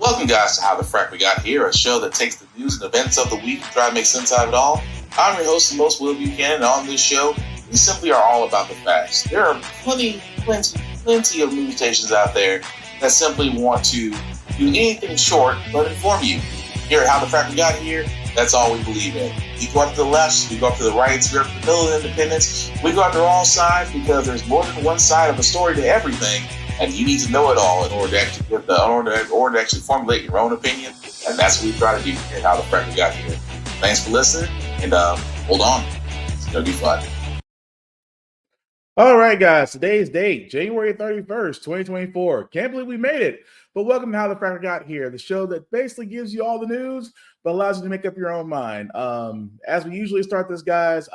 Welcome, guys, to How the Frack We Got Here, a show that takes the news and events of the week and try to make sense out of it all. I'm your host and most, Will Buchanan, and on this show, we simply are all about the facts. There are plenty of news stations out there that simply want to do anything short but inform you. Here at How the Frack We Got Here, that's all we believe in. We go up to the left, we go up to the right, we go up to the middle of independence, we go after all sides because there's more than one side of a story to everything. And you need to know it all in order to actually formulate your own opinion. And that's what we try to do here at How the Frack We Got Here. Thanks for listening, and hold on. It's going to be fun. All right, guys. Today's date, January 31st, 2024. Can't believe we made it. But welcome to How the Frack We Got Here, the show that basically gives you all the news, but allows you to make up your own mind. As we usually start this, guys,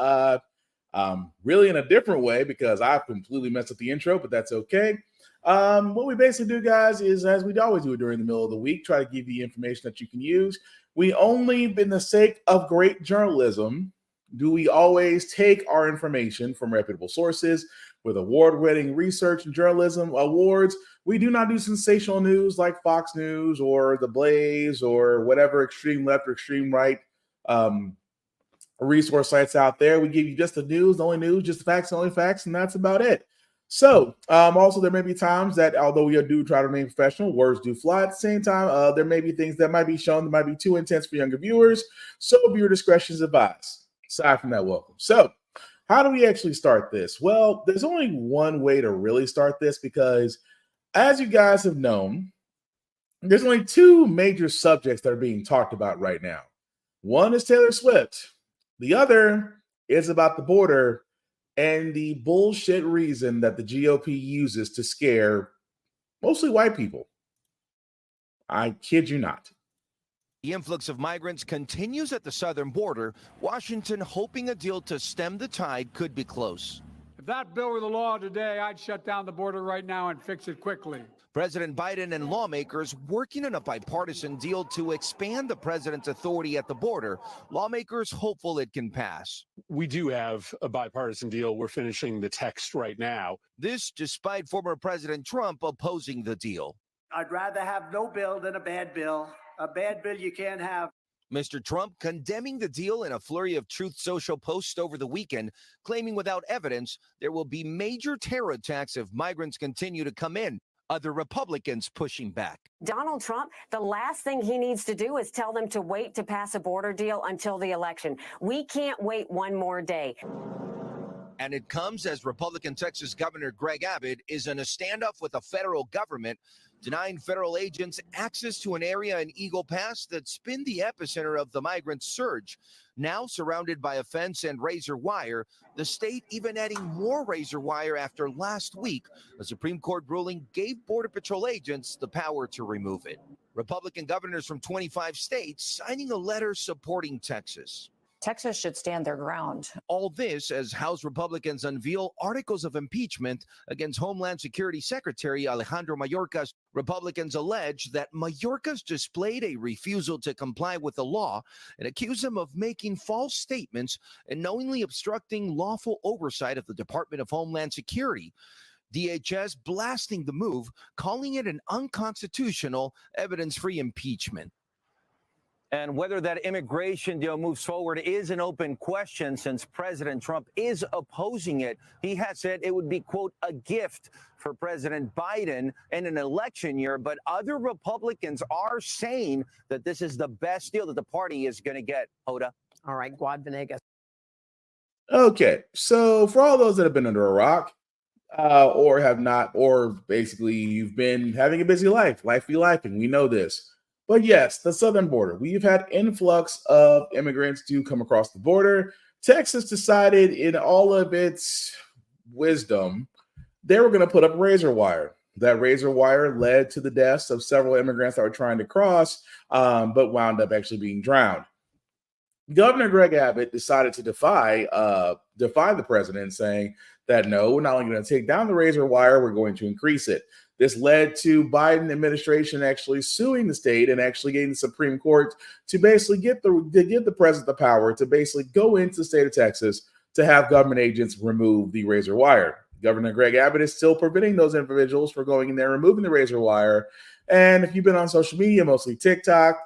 really in a different way because I've completely messed up the intro, but that's okay. What we basically do, guys, is as we always do during the middle of the week, try to give you information that you can use. We only, in the sake of great journalism, do we always take our information from reputable sources with award-winning research and journalism awards. We do not do sensational news like Fox News or The Blaze or whatever extreme left or extreme right resource sites out there. We give you just the news, the only news, just the facts, the only facts, and that's about it. So, also there may be times that although we do try to remain professional, words do fly. At the same time, there may be things that might be shown that might be too intense for younger viewers. So viewer discretion is advised. Aside from that, welcome. So, how do we actually start this? Well, there's only one way to really start this because, as you guys have known, there's only two major subjects that are being talked about right now. One is Taylor Swift. The other is about the border and the bullshit reason that the GOP uses to scare mostly white people. I kid you not. The influx of migrants continues at the southern border. Washington hoping a deal to stem the tide could be close. If that bill were the law today, I'd shut down the border right now and fix it quickly. President Biden and lawmakers working on a bipartisan deal to expand the president's authority at the border. Lawmakers hopeful it can pass. We do have a bipartisan deal. We're finishing the text right now. This despite former President Trump opposing the deal. I'd rather have no bill than a bad bill. A bad bill you can't have. Mr. Trump condemning the deal in a flurry of Truth Social posts over the weekend, claiming without evidence there will be major terror attacks if migrants continue to come in. Other Republicans pushing back. Donald Trump, the last thing he needs to do is tell them to wait to pass a border deal until the election. We can't wait one more day. And it comes as Republican Texas Governor Greg Abbott is in a standoff with the federal government, denying federal agents access to an area in Eagle Pass that's been the epicenter of the migrant surge. Now surrounded by a fence and razor wire, the state even adding more razor wire after last week, a Supreme Court ruling gave Border Patrol agents the power to remove it. Republican governors from 25 states signing a letter supporting Texas. Texas should stand their ground. All this as House Republicans unveil articles of impeachment against Homeland Security Secretary Alejandro Mayorkas. Republicans allege that Mayorkas displayed a refusal to comply with the law and accuse him of making false statements and knowingly obstructing lawful oversight of the Department of Homeland Security. DHS blasting the move, calling it an unconstitutional, evidence-free impeachment. And whether that immigration deal moves forward is an open question since President Trump is opposing it. He has said it would be, quote, a gift for President Biden in an election year. But other Republicans are saying that this is the best deal that the party is going to get. Hoda. All right, Guad Venegas. Okay, so for all those that have been under a rock or have not, or basically you've been having a busy life be life, and we know this. But yes, the southern border. We've had influx of immigrants to come across the border. Texas decided in all of its wisdom, they were going to put up razor wire. That razor wire led to the deaths of several immigrants that were trying to cross, but wound up actually being drowned. Governor Greg Abbott decided to defy the president, saying that no, we're not only going to take down the razor wire, we're going to increase it. This led to Biden administration actually suing the state and actually getting the Supreme Court to basically give the president the power to basically go into the state of Texas to have government agents remove the razor wire. Governor Greg Abbott is still preventing those individuals from going in there, removing the razor wire, And if you've been on social media, mostly TikTok,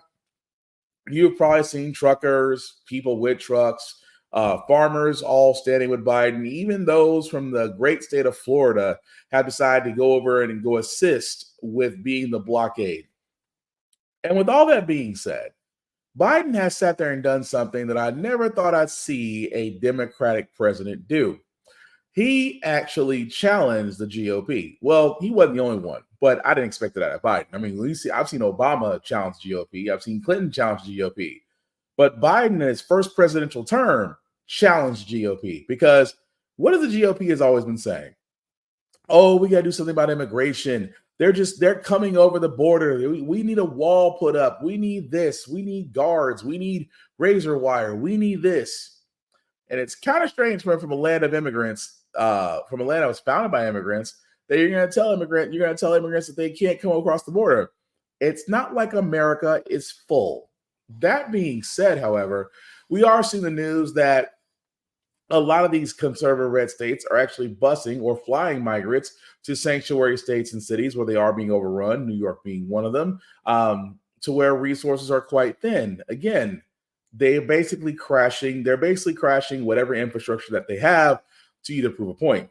you've probably seen truckers, people with trucks, farmers all standing with Biden. Even those from the great state of Florida have decided to go over and go assist with being the blockade. And with all that being said, Biden has sat there and done something that I never thought I'd see a Democratic president do. He actually challenged the GOP. Well, he wasn't the only one, but I didn't expect that out of Biden. I mean, I've seen Obama challenge the GOP. I've seen Clinton challenge the GOP. But Biden, in his first presidential term, challenged GOP because what has the GOP has always been saying? Oh, we got to do something about immigration. They're coming over the border. We need a wall put up. We need this. We need guards. We need razor wire. We need this. And it's kind of strange from a land of immigrants, from a land that was founded by immigrants, that you're going to tell immigrants that they can't come across the border. It's not like America is full. That being said, however, we are seeing the news that a lot of these conservative red states are actually busing or flying migrants to sanctuary states and cities where they are being overrun, New York being one of them, to where resources are quite thin. Again, they're basically crashing whatever infrastructure that they have to you to prove a point.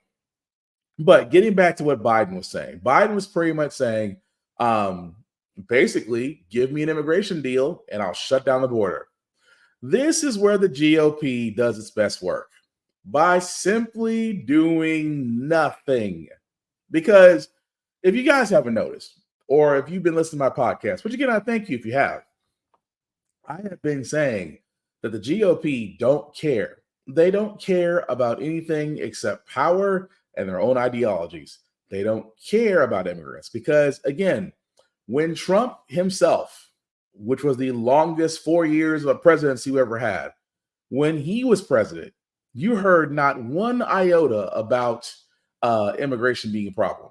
But getting back to what Biden was saying, Biden was pretty much saying, basically, give me an immigration deal and I'll shut down the border. This is where the GOP does its best work, by simply doing nothing. Because if you guys haven't noticed, or if you've been listening to my podcast, which again, I thank you if you have, I have been saying that the GOP don't care. They don't care about anything except power and their own ideologies. They don't care about immigrants because, again, when Trump himself, which was the longest 4 years of presidency we ever had, when he was president, you heard not one iota about immigration being a problem.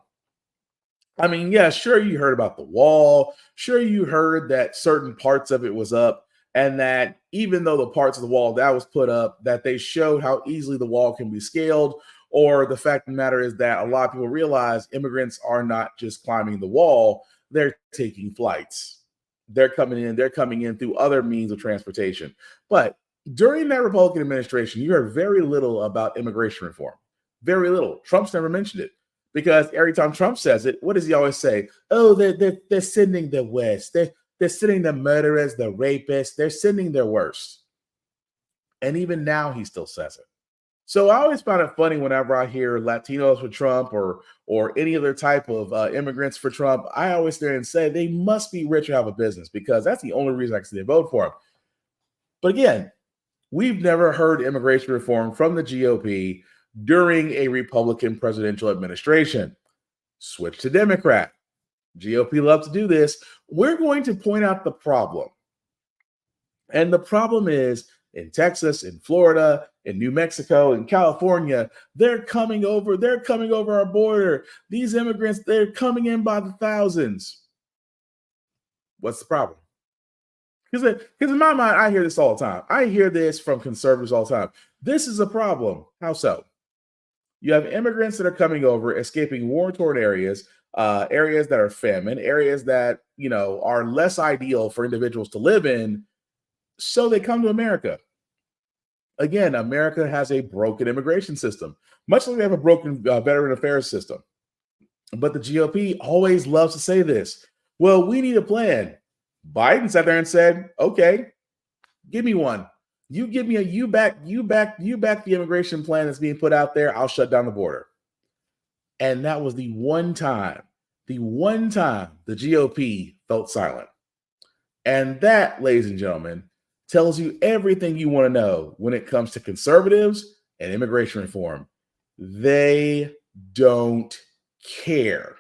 I mean, yeah, sure, you heard about the wall. Sure, you heard that certain parts of it was up, and that even though the parts of the wall that was put up, that they showed how easily the wall can be scaled, or the fact of the matter is that a lot of people realize immigrants are not just climbing the wall, they're taking flights. They're coming in through other means of transportation. But during that Republican administration, you heard very little about immigration reform. Very little. Trump's never mentioned it. Because every time Trump says it, what does he always say? Oh, they're sending the West. They're sending the murderers, the rapists. They're sending their worst. And even now, he still says it. So I always found it funny whenever I hear Latinos for Trump or any other type of immigrants for Trump. I always stand and say they must be rich or have a business because that's the only reason I can see they vote for him. But again, we've never heard immigration reform from the GOP during a Republican presidential administration. Switch to Democrat. GOP loves to do this. We're going to point out the problem. And the problem is in Texas, in Florida, in New Mexico, in California, they're coming over our border. These immigrants, they're coming in by the thousands. What's the problem? Because in my mind, I hear this all the time. I hear this from conservatives all the time. This is a problem. How so? You have immigrants that are coming over, escaping war-torn areas, areas that are famine, areas that, are less ideal for individuals to live in. So they come to America. Again, America has a broken immigration system, much like we have a broken veteran affairs system. But the GOP always loves to say this. Well, we need a plan. Biden sat there and said, okay, give me one. You give me you back the immigration plan that's being put out there. I'll shut down the border. And that was the one time the GOP felt silent. And that, ladies and gentlemen, tells you everything you want to know when it comes to conservatives and immigration reform. They don't care.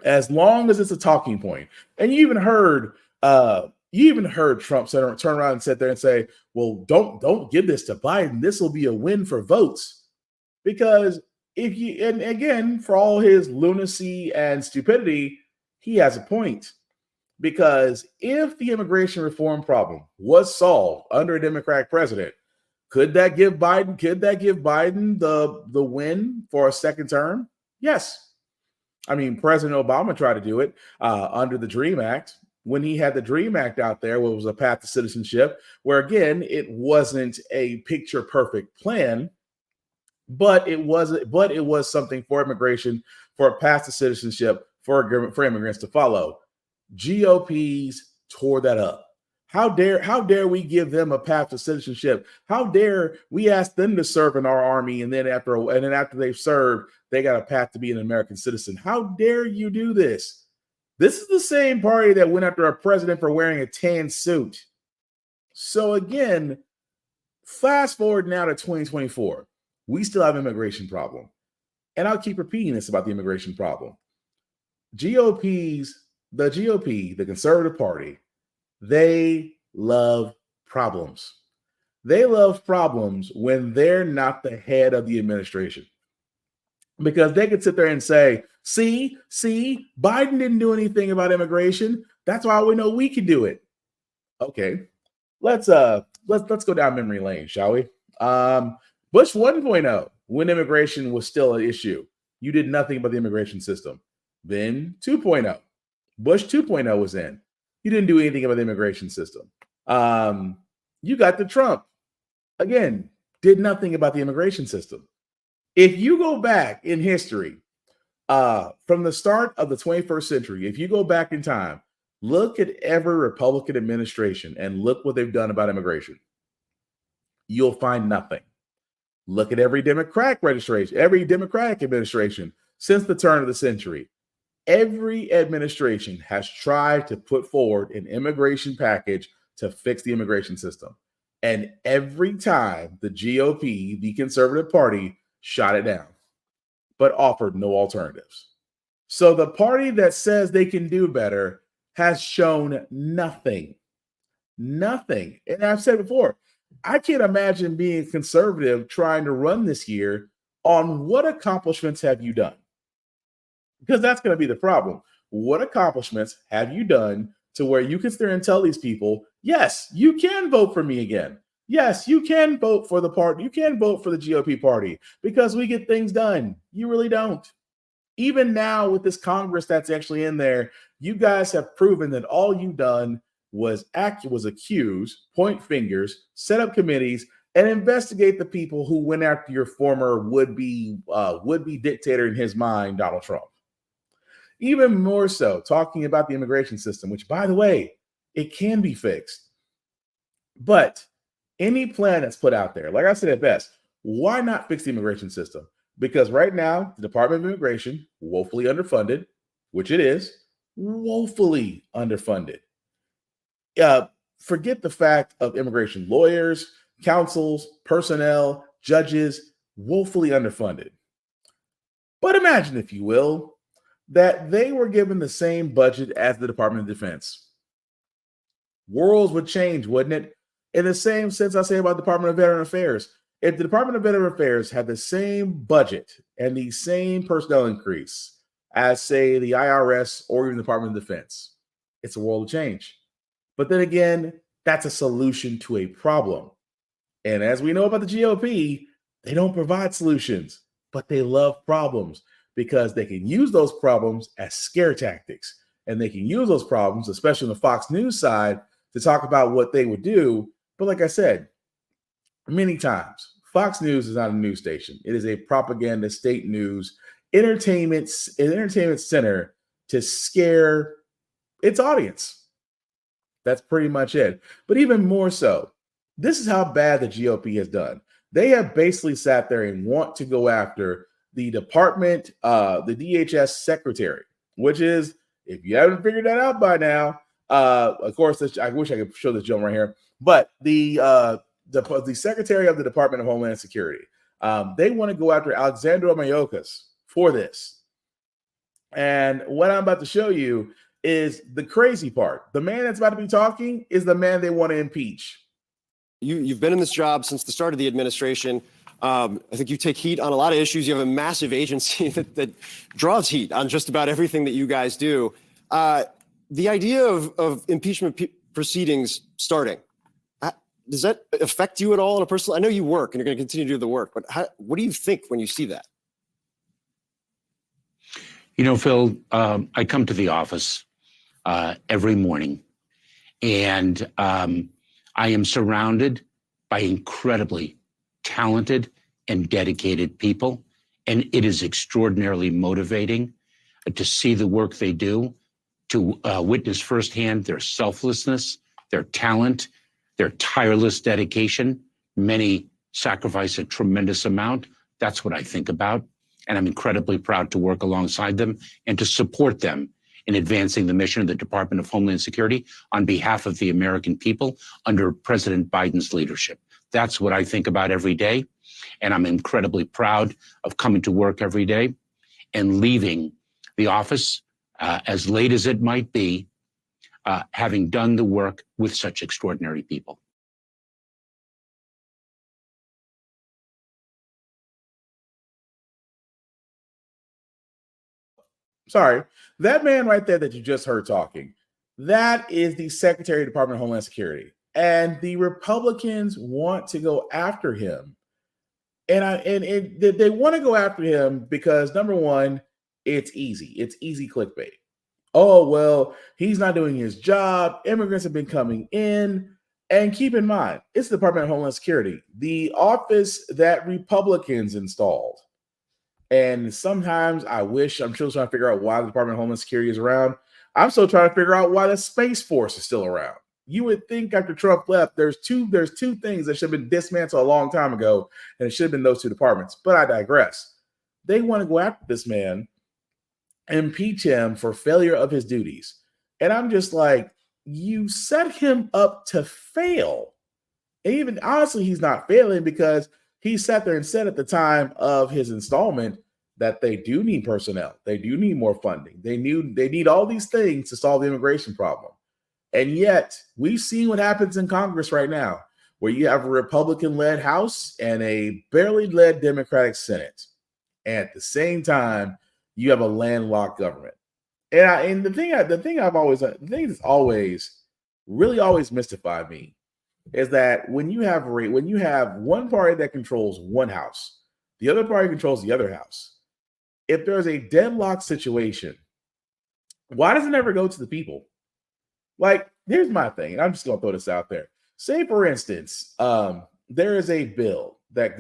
As long as it's a talking point. And you even heard Trump turn around and sit there and say, well, don't give this to Biden. This will be a win for votes. Because and again, for all his lunacy and stupidity, he has a point. Because if the immigration reform problem was solved under a Democratic president, could that give Biden the win for a second term? Yes. I mean, President Obama tried to do it under the DREAM Act. When he had the DREAM Act out there, which was a path to citizenship, where again, it wasn't a picture perfect plan, but it was something for immigration, for a path to citizenship, for immigrants to follow. GOPs tore that up. How dare we give them a path to citizenship? How dare we ask them to serve in our army, and then after they've served, they got a path to be an American citizen? How dare you do this? This is the same party that went after a president for wearing a tan suit. So again, fast forward now to 2024. We still have an immigration problem. And I'll keep repeating this about the immigration problem. The GOP, the Conservative Party, they love problems. They love problems when they're not the head of the administration. Because they could sit there and say, see, Biden didn't do anything about immigration. That's why we know we can do it. Okay, let's go down memory lane, shall we? Bush 1.0, when immigration was still an issue, you did nothing about the immigration system. Then 2.0, Bush 2.0 was in. You didn't do anything about the immigration system. You got the Trump. Again, did nothing about the immigration system. If you go back in history, from the start of the 21st century, if you go back in time, look at every Republican administration and look what they've done about immigration. You'll find nothing. Look at every Democratic administration since the turn of the century. Every administration has tried to put forward an immigration package to fix the immigration system. And every time the GOP, the Conservative Party, shot it down, but offered no alternatives. So the party that says they can do better has shown nothing. Nothing. And I've said before, I can't imagine being conservative trying to run this year on what accomplishments have you done? Because that's going to be the problem. What accomplishments have you done to where you can sit there and tell these people, yes, you can vote for me again. Yes, you can vote for the party. You can vote for the GOP party because we get things done. You really don't. Even now with this Congress that's actually in there, you guys have proven that all you've done was accuse, point fingers, set up committees, and investigate the people who went after your former would-be dictator in his mind, Donald Trump. Even more so, talking about the immigration system, which, by the way, it can be fixed. But any plan that's put out there, like I said at best, why not fix the immigration system? Because right now, the Department of Immigration, woefully underfunded, which it is, woefully underfunded. Forget the fact of immigration lawyers, counsels, personnel, judges, woefully underfunded. But imagine, if you will, that they were given the same budget as the Department of Defense. Worlds would change, wouldn't it? In the same sense I say about the Department of Veteran Affairs. If the Department of Veteran Affairs had the same budget and the same personnel increase as, say, the IRS or even the Department of Defense, it's a world of change. But then again, that's a solution to a problem. And as we know about the GOP, they don't provide solutions, but they love problems because they can use those problems as scare tactics. And they can use those problems, especially on the Fox News side, to talk about what they would do. But like I said, many times, Fox News is not a news station. It is a propaganda, state news, entertainment center to scare its audience. That's pretty much it. But even more so, this is how bad the GOP has done. They have basically sat there and want to go after the department, the DHS secretary, which is, if you haven't figured that out by now, of course, I wish I could show this gentleman right here, but the secretary of the Department of Homeland Security, they want to go after Alexandria Mayorkas for this. And what I'm about to show you is the crazy part. The man that's about to be talking is the man they want to impeach. You've been in this job since the start of the administration. I think you take heat on a lot of issues. You have a massive agency that draws heat on just about everything that you guys do. The idea of impeachment proceedings starting, does that affect you at all on a personal? I know you work and you're going to continue to do the work, but what do you think when you see that? You know, Phil, I come to the office every morning, and I am surrounded by incredibly talented and dedicated people. And it is extraordinarily motivating to see the work they do, to witness firsthand their selflessness, their talent, their tireless dedication. Many sacrifice a tremendous amount. That's what I think about. And I'm incredibly proud to work alongside them and to support them in advancing the mission of the Department of Homeland Security on behalf of the American people under President Biden's leadership. That's what I think about every day. And I'm incredibly proud of coming to work every day and leaving the office as late as it might be, having done the work with such extraordinary people. Sorry, that man right there that you just heard talking, that is the Secretary of the Department of Homeland Security. And the Republicans want to go after him. And they want to go after him because, number one, it's easy. It's easy clickbait. Oh, well, he's not doing his job. Immigrants have been coming in. And keep in mind, it's the Department of Homeland Security, the office that Republicans installed. And sometimes I'm still trying to figure out why the Department of Homeland Security is around. I'm still trying to figure out why the Space Force is still around. You would think after Trump left, there's two things that should have been dismantled a long time ago, and it should have been those two departments. But I digress. They want to go after this man, impeach him for failure of his duties. And I'm just like, you set him up to fail. And even honestly, he's not failing because he sat there and said at the time of his installment that they do need personnel. They do need more funding. They need all these things to solve the immigration problem. And yet we've seen what happens in Congress right now, where you have a Republican-led House and a barely led Democratic Senate. And at the same time, you have a landlocked government. And the thing that's always mystified me is that when you have one party that controls one house, the other party controls the other house. If there's a deadlock situation, why does it never go to the people? Like, here's my thing, and I'm just going to throw this out there. Say, for instance, there is a bill that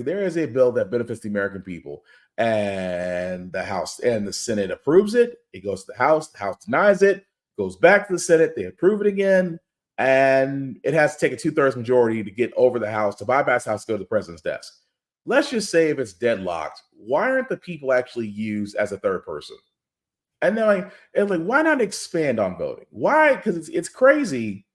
benefits the American people, and the House and the Senate approves it. It goes to the House denies it, goes back to the Senate, they approve it again, and it has to take a 2/3 majority to get over the House, to bypass the House, to go to the president's desk. Let's just say if it's deadlocked, why aren't the people actually used as a third person? And then why not expand on voting? Why? Because it's crazy.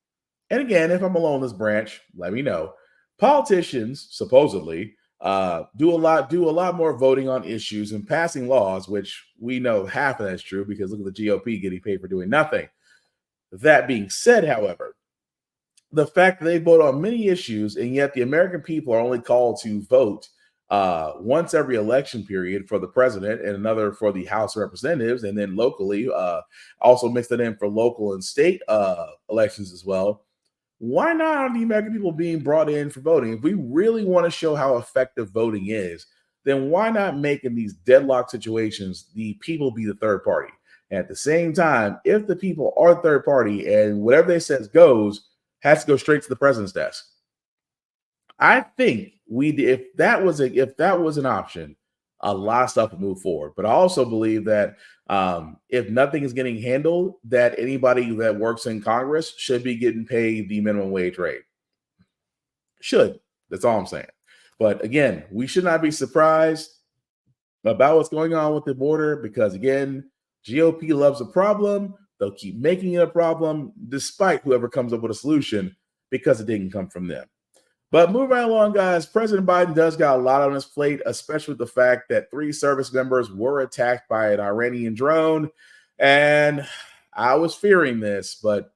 And again, if I'm alone in this branch, let me know. Politicians supposedly do a lot more voting on issues and passing laws, which we know half of that's true because look at the GOP getting paid for doing nothing. That being said, however, the fact that they vote on many issues and yet the American people are only called to vote once every election period for the president and another for the House of Representatives, and then locally also mix it in for local and state elections as well. Why not are the American people being brought in for voting? If we really want to show how effective voting is, then why not make in these deadlock situations the people be the third party? And at the same time, if the people are the third party and whatever they says goes, has to go straight to the president's desk. I think if that was an option, a lot of stuff would move forward. But I also believe that if nothing is getting handled, that anybody that works in Congress should be getting paid the minimum wage rate. Should. That's all I'm saying. But again, we should not be surprised about what's going on with the border because, again, GOP loves a problem. They'll keep making it a problem despite whoever comes up with a solution because it didn't come from them. But moving right along, guys, President Biden does got a lot on his plate, especially with the fact that 3 service members were attacked by an Iranian drone. And I was fearing this, but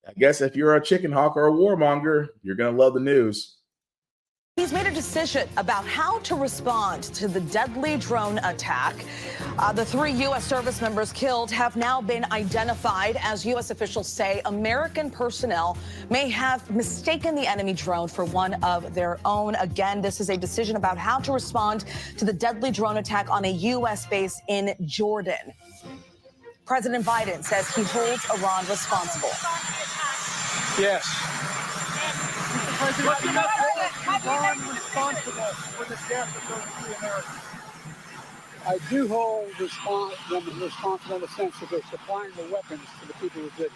I guess if you're a chicken hawk or a warmonger, you're going to love the news. He's made a decision about how to respond to the deadly drone attack. The 3 U.S. service members killed have now been identified. As U.S. officials say, American personnel may have mistaken the enemy drone for one of their own. Again, this is a decision about how to respond to the deadly drone attack on a U.S. base in Jordan. President Biden says he holds Iran responsible. Yes. Mr. President, Iran responsible for the death of those 3 Americans. I do hold them responsible in the sense that they're supplying the weapons to the people who did it.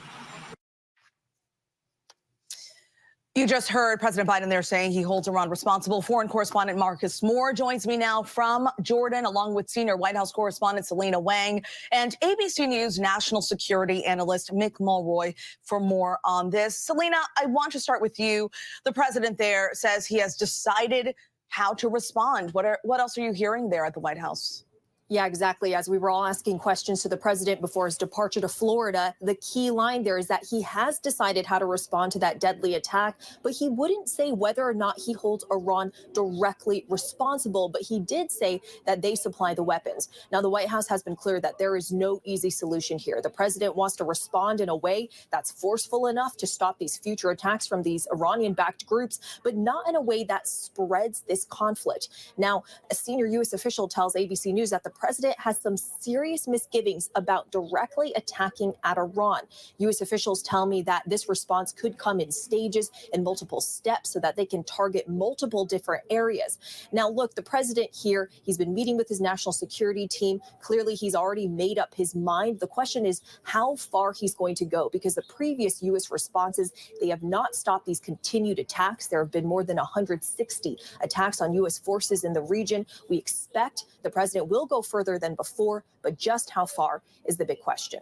You just heard President Biden there saying he holds Iran responsible. Foreign correspondent Marcus Moore joins me now from Jordan, along with senior White House correspondent Selena Wang and ABC News national security analyst Mick Mulroy for more on this. Selena, I want to start with you. The president there says he has decided how to respond. What else are you hearing there at the White House? Yeah, exactly. As we were all asking questions to the president before his departure to Florida, the key line there is that he has decided how to respond to that deadly attack, but he wouldn't say whether or not he holds Iran directly responsible, but he did say that they supply the weapons. Now, the White House has been clear that there is no easy solution here. The president wants to respond in a way that's forceful enough to stop these future attacks from these Iranian-backed groups, but not in a way that spreads this conflict. Now, a senior U.S. official tells ABC News that the president has some serious misgivings about directly attacking at Iran. U.S. officials tell me that this response could come in stages and multiple steps so that they can target multiple different areas. Now, look, the president here, he's been meeting with his national security team. Clearly, he's already made up his mind. The question is how far he's going to go, because the previous U.S. responses, they have not stopped these continued attacks. There have been more than 160 attacks on U.S. forces in the region. We expect the president will go further than before, but just how far is the big question.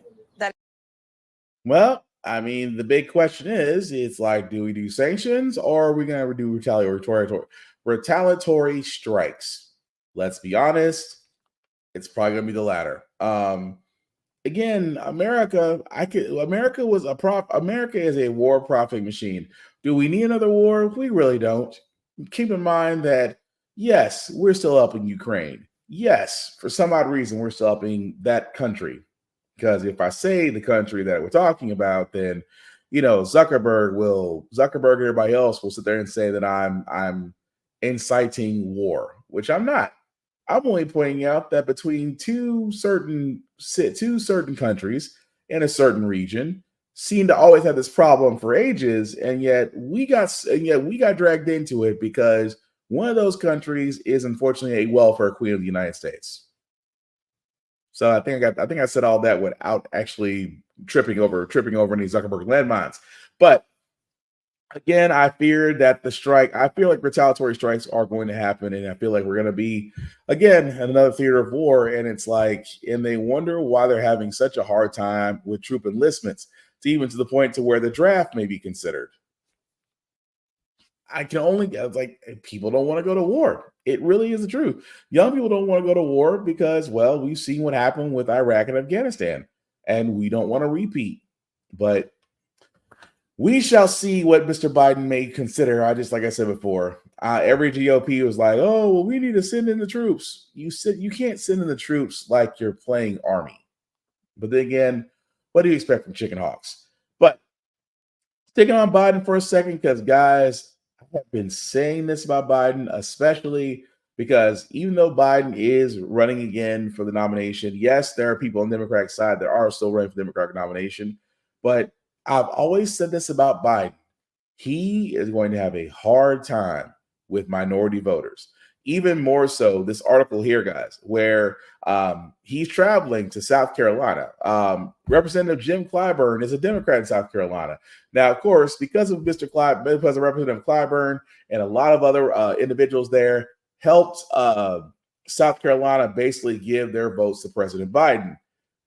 Well, I mean, the big question is, it's like, do we do sanctions or are we going to do retaliatory strikes? Let's be honest, it's probably going to be the latter. Again, America is a war profit machine. Do we need another war? We really don't. Keep in mind that, yes, we're still helping Ukraine. Yes, for some odd reason, we're still helping that country. Because if I say the country that we're talking about, then, Zuckerberg and everybody else will sit there and say that I'm inciting war, which I'm not. I'm only pointing out that between two certain countries in a certain region seem to always have this problem for ages, and yet we got dragged into it because one of those countries is unfortunately a welfare queen of the United States. So I think I said all that without actually tripping over any Zuckerberg landmines. But again, I feel like retaliatory strikes are going to happen, and I feel like we're going to be again in another theater of war. And it's like, and they wonder why they're having such a hard time with troop enlistments, even to the point to where the draft may be considered. People don't want to go to war. It really is the truth. Young people don't want to go to war because, well, we've seen what happened with Iraq and Afghanistan, and we don't want to repeat. But we shall see what Mr. Biden may consider. Like I said before, every GOP was like, "Oh, well, we need to send in the troops." You can't send in the troops like you're playing Army. But then again, what do you expect from chicken hawks? But sticking on Biden for a second, because guys, I have been saying this about Biden, especially because even though Biden is running again for the nomination, yes, there are people on the Democratic side that are still running for the Democratic nomination, but I've always said this about Biden. He is going to have a hard time with minority voters. Even more so, this article here, guys, where he's traveling to South Carolina. Representative Jim Clyburn is a Democrat in South Carolina. Now, of course, because of Representative Clyburn and a lot of other individuals there helped South Carolina basically give their votes to President Biden.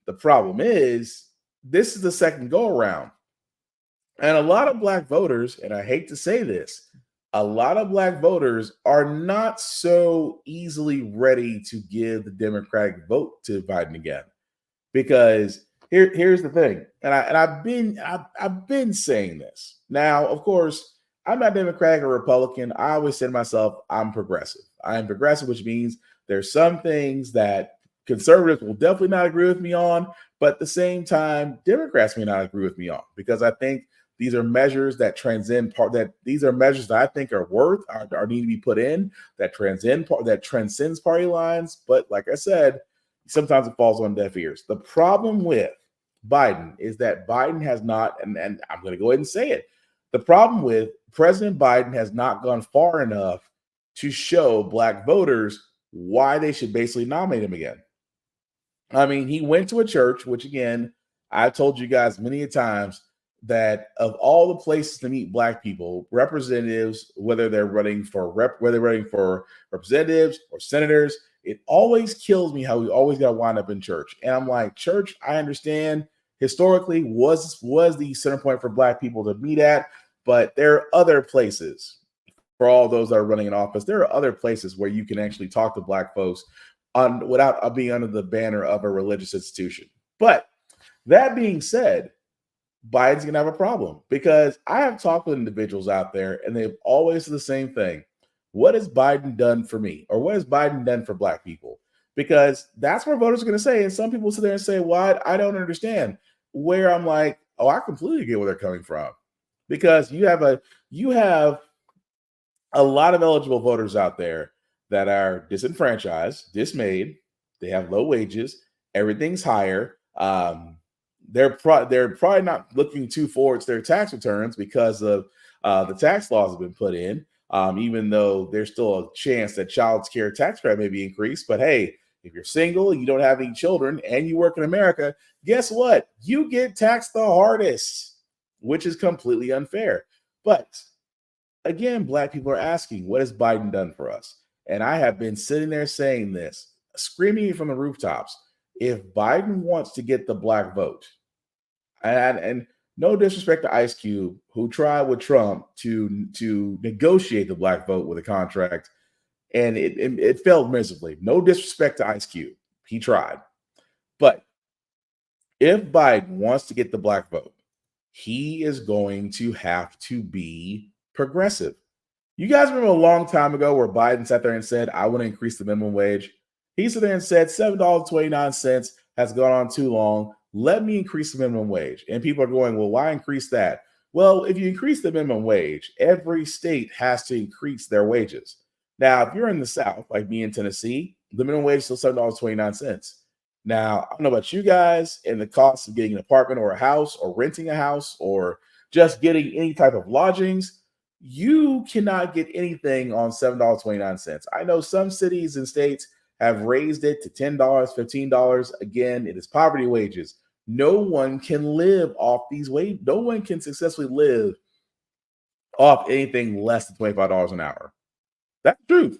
The problem is, this is the second go-around. And a lot of Black voters, and I hate to say this, a lot of Black voters are not so easily ready to give the Democratic vote to Biden again, because here's the thing, and I've been saying this. Now, of course, I'm not Democratic or Republican. I always say to myself, I'm progressive. I am progressive, which means there's some things that conservatives will definitely not agree with me on, but at the same time, Democrats may not agree with me on, because I think these are measures that these are measures that I think are need to be put in that transcends party lines. But like I said, sometimes it falls on deaf ears. The problem with Biden is that Biden has not, and I'm going to go ahead and say it. The problem with President Biden has not gone far enough to show black voters why they should basically nominate him again. I mean, he went to a church, which again, I've told you guys many a times that of all the places to meet black people, representatives, whether they're running for representatives or senators, it always kills me how we always got to wind up in church. And I'm like, church, I understand historically was the center point for black people to meet at, but there are other places for all those that are running in office. There are other places where you can actually talk to black folks without being under the banner of a religious institution. But that being said, Biden's going to have a problem because I have talked with individuals out there and they've always said the same thing. What has Biden done for me? Or what has Biden done for black people? Because that's where voters are going to say. And some people sit there and say, well, I don't understand. Where I'm like, oh, I completely get where they're coming from. Because you have a lot of eligible voters out there that are disenfranchised, dismayed. They have low wages. Everything's higher. They're probably not looking too forward to their tax returns because of the tax laws have been put in. Even though there's still a chance that child care tax credit may be increased. But hey, if you're single, you don't have any children, and you work in America, guess what? You get taxed the hardest, which is completely unfair. But again, black people are asking, what has Biden done for us? And I have been sitting there saying this, screaming from the rooftops. If Biden wants to get the black vote, and no disrespect to Ice Cube, who tried with Trump to negotiate the black vote with a contract, and it failed miserably. No disrespect to Ice Cube. He tried. But if Biden wants to get the black vote, he is going to have to be progressive. You guys remember a long time ago where Biden sat there and said, I want to increase the minimum wage? He sat there and said $7.29 has gone on too long. Let me increase the minimum wage. And people are going, well, why increase that? Well, if you increase the minimum wage, every state has to increase their wages. Now, if you're in the South, like me in Tennessee, the minimum wage is still $7.29. Now, I don't know about you guys and the cost of getting an apartment or a house or renting a house or just getting any type of lodgings. You cannot get anything on $7.29. I know some cities and states have raised it to $10, $15. Again, it is poverty wages. No one can live off these wages. No one can successfully live off anything less than $25 an hour. That's the truth.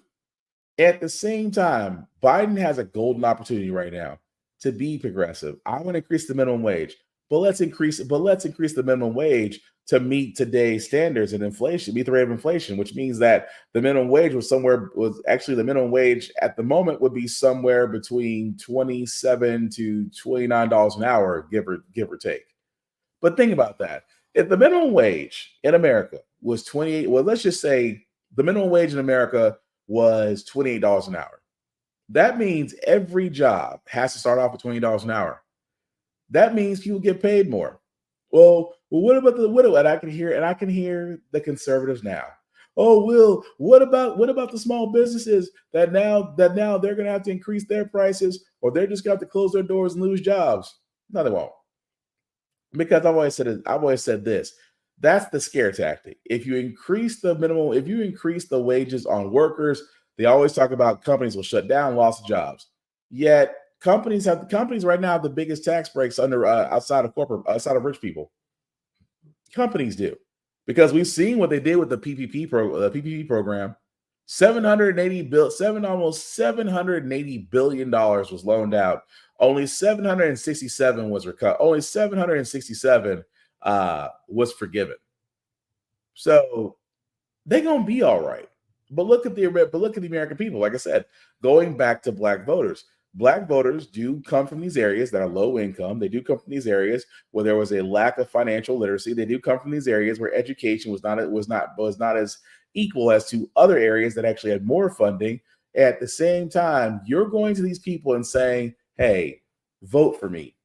At the same time, Biden has a golden opportunity right now to be progressive. I want to increase the minimum wage, but let's increase the minimum wage to meet today's standards and inflation, meet the rate of inflation, which means that the minimum wage the minimum wage at the moment would be somewhere between $27 to $29 an hour, give or take. But think about that. If the minimum wage in America was 28, well, let's just say the minimum wage in America was $28 an hour. That means every job has to start off with $20 an hour. That means people get paid more. Well, what about the widow? And I can hear the conservatives now. Oh, Will, what about the small businesses that now they're going to have to increase their prices, or they're just going to have to close their doors and lose jobs? No, they won't. Because I've always said this. That's the scare tactic. If you increase the wages on workers, they always talk about companies will shut down, loss of jobs. Yet companies right now have the biggest tax breaks outside of rich people. Companies do, because we've seen what they did with the PPP program. Almost $780 billion was loaned out. Only 767 was recovered. Only 767 was forgiven. So they're gonna be all right. But look at the American people. Like I said, going back to black voters do come from these areas that are low income. They do come from these areas where there was a lack of financial literacy. They do come from these areas where education was not as equal as to other areas that actually had more funding. At the same time, you're going to these people and saying, hey, vote for me.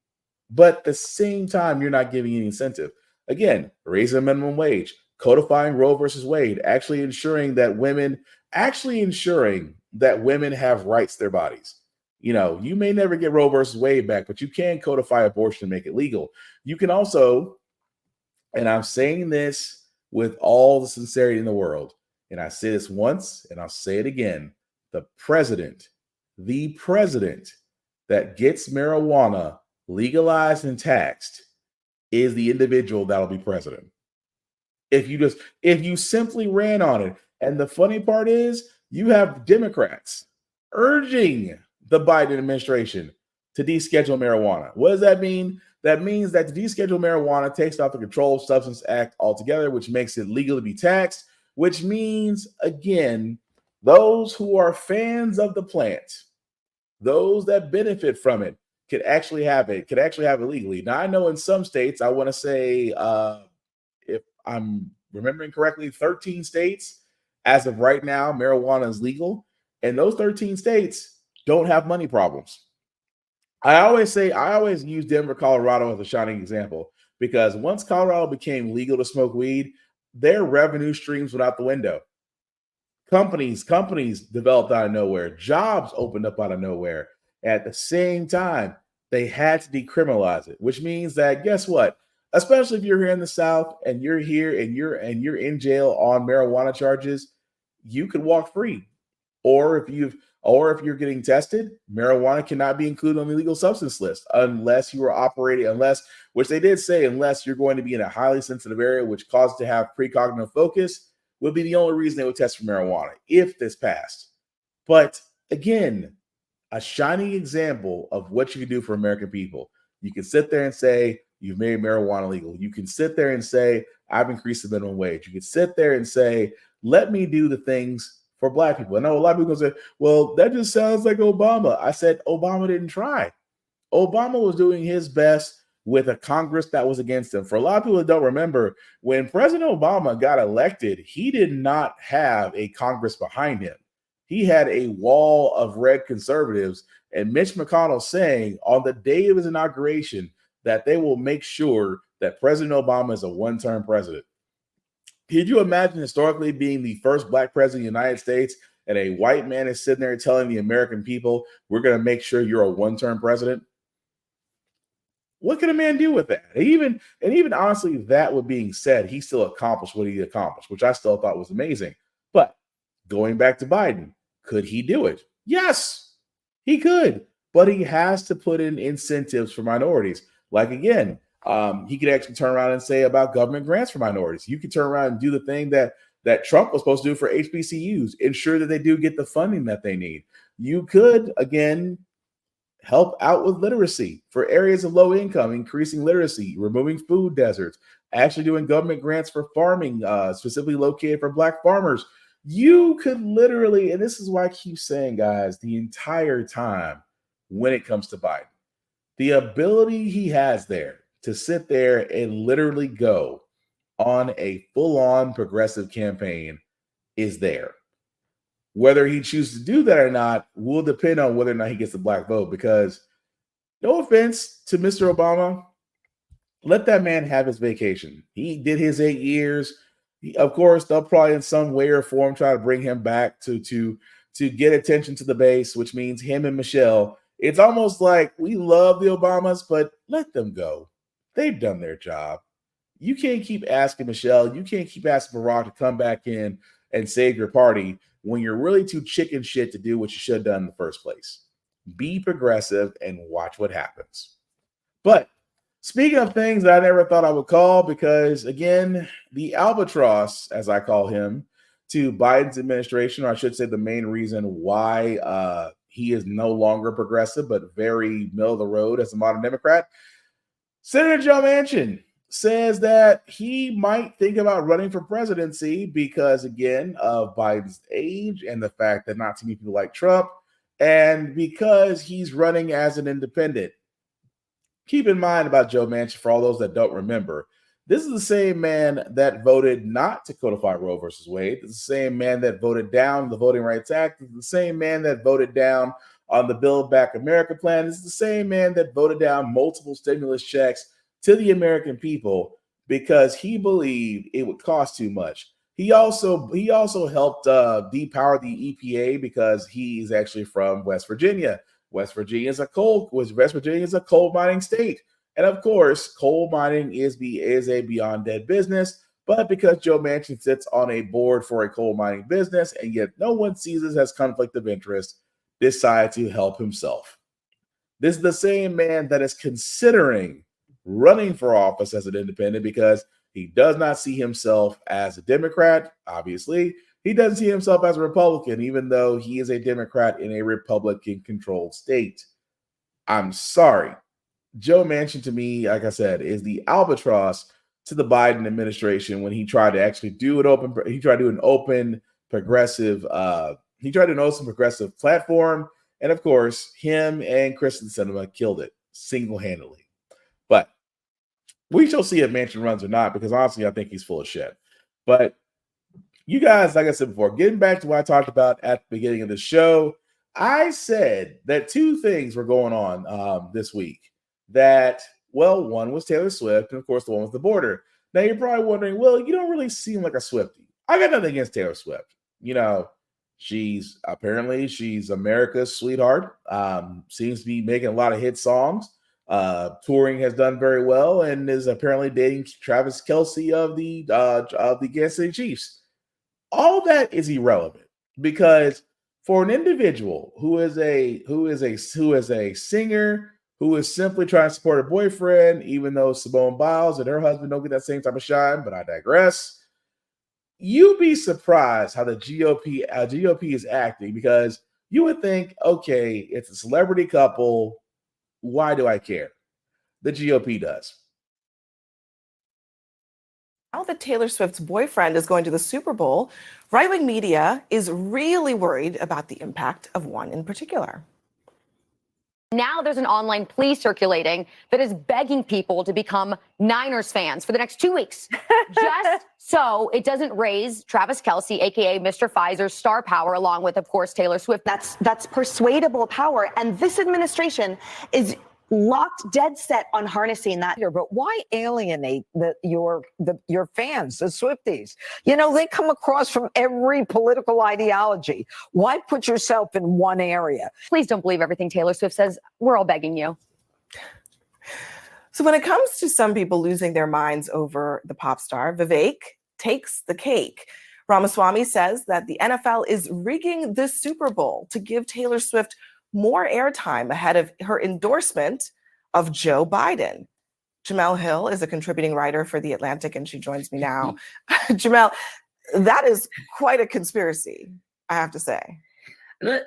But at the same time, you're not giving any incentive. Again, raising the minimum wage, codifying Roe versus Wade, actually ensuring that women have rights to their bodies. You may never get Roe versus Wade back, but you can codify abortion and make it legal. You can also, and I'm saying this with all the sincerity in the world, and I say this once and I'll say it again, the president that gets marijuana legalized and taxed is the individual that'll be president. If you simply ran on it. And the funny part is you have Democrats urging the Biden administration to deschedule marijuana. What does that mean? That means that to deschedule marijuana takes off the Controlled Substance Act altogether, which makes it legal to be taxed, which means, again, those who are fans of the plant, those that benefit from it, could actually have it legally. Now, I know in some states, I want to say, if I'm remembering correctly, 13 states, as of right now, marijuana is legal. And those 13 states don't have money problems. I always use Denver, Colorado as a shining example, because once Colorado became legal to smoke weed, their revenue streams went out the window. Companies developed out of nowhere. Jobs opened up out of nowhere. At the same time, they had to decriminalize it, which means that, guess what? Especially if you're here in the South and you're here and you're in jail on marijuana charges, you could walk free. Or if you're getting tested, marijuana cannot be included on the illegal substance list unless you are operating, which they did say, unless you're going to be in a highly sensitive area, which causes to have precognitive focus, would be the only reason they would test for marijuana if this passed. But again, a shining example of what you can do for American people. You can sit there and say, you've made marijuana legal. You can sit there and say, I've increased the minimum wage. You can sit there and say, let me do the things for Black people. I know a lot of people say, well, that just sounds like Obama. I said, Obama didn't try. Obama was doing his best with a Congress that was against him. For a lot of people that don't remember, when President Obama got elected, he did not have a Congress behind him. He had a wall of red conservatives, and Mitch McConnell saying on the day of his inauguration that they will make sure that President Obama is a one-term president. Could you imagine historically being the first Black president of the United States and a white man is sitting there telling the American people, we're going to make sure you're a one-term president? What can a man do with that? Even honestly, that with being said, he still accomplished what he accomplished, which I still thought was amazing. But going back to Biden, could he do it? Yes, he could. But he has to put in incentives for minorities. Like, again, he could actually turn around and say about government grants for minorities. You could turn around and do the thing that Trump was supposed to do for HBCUs, ensure that they do get the funding that they need. You could, again, help out with literacy for areas of low income, increasing literacy, removing food deserts, actually doing government grants for farming, specifically located for Black farmers. You could literally, and this is why I keep saying, guys, the entire time when it comes to Biden, the ability he has there to sit there and literally go on a full-on progressive campaign is there. Whether he chooses to do that or not will depend on whether or not he gets the Black vote, because no offense to Mr. Obama, let that man have his vacation. He did his 8 years. Of course, they'll probably in some way or form try to bring him back to get attention to the base, which means him and Michelle. It's almost like we love the Obamas, but let them go. They've done their job. You can't keep asking Michelle. You can't keep asking Barack to come back in and save your party when you're really too chicken shit to do what you should have done in the first place. Be progressive and watch what happens. But speaking of things that I never thought I would call, because again, the albatross, as I call him, to Biden's administration, or I should say the main reason why he is no longer progressive, but very middle of the road as a modern Democrat, Senator Joe Manchin says that he might think about running for presidency because, again, of Biden's age and the fact that not too many people like Trump, and because he's running as an independent. Keep in mind about Joe Manchin, for all those that don't remember, this is the same man that voted not to codify Roe versus Wade. It's the same man that voted down the Voting Rights Act. It's the same man that voted down on the Build Back America plan. It's the same man that voted down multiple stimulus checks to the American people because he believed it would cost too much. He also helped depower the EPA because he's actually from West Virginia, West Virginia is a coal mining state. And of course, coal mining is a beyond dead business. But because Joe Manchin sits on a board for a coal mining business, and yet no one sees this as conflict of interest, decided to help himself. This is the same man that is considering running for office as an independent because he does not see himself as a Democrat, obviously. He doesn't see himself as a Republican, even though he is a Democrat in a Republican-controlled state. I'm sorry. Joe Manchin, to me, like I said, is the albatross to the Biden administration when he tried to actually do an open progressive platform. And of course, him and Kristen Sinema killed it single-handedly. But we shall see if Manchin runs or not, because honestly, I think he's full of shit. But you guys, like I said before, getting back to what I talked about at the beginning of the show, I said that two things were going on this week. That, well, one was Taylor Swift, and of course, the one was the border. Now, you're probably wondering, well, you don't really seem like a Swiftie. I got nothing against Taylor Swift. You know, she's America's sweetheart. Seems to be making a lot of hit songs. Touring has done very well, and is apparently dating Travis Kelce of the Kansas City Chiefs. All that is irrelevant because for an individual who is a singer, who is simply trying to support her boyfriend, even though Simone Biles and her husband don't get that same type of shine, but I digress. You'd be surprised how the GOP is acting, because you would think, okay, it's a celebrity couple. Why do I care? The GOP does. Now that Taylor Swift's boyfriend is going to the Super Bowl, right-wing media is really worried about the impact of one in particular. Now there's an online plea circulating that is begging people to become Niners fans for the next 2 weeks, just so it doesn't raise Travis Kelce, a.k.a. Mr. Pfizer's star power, along with, of course, Taylor Swift. That's persuadable power. And this administration is locked dead set on harnessing that. But why alienate your fans, the Swifties? You know, they come across from every political ideology. Why put yourself in one area? Please don't believe everything Taylor Swift says. We're all begging you. So when it comes to some people losing their minds over the pop star, Vivek takes the cake. Ramaswamy says that the NFL is rigging the Super Bowl to give Taylor Swift more airtime ahead of her endorsement of Joe Biden. Jamel Hill is a contributing writer for The Atlantic, and she joins me now. Jamel, that is quite a conspiracy, I have to say. Look,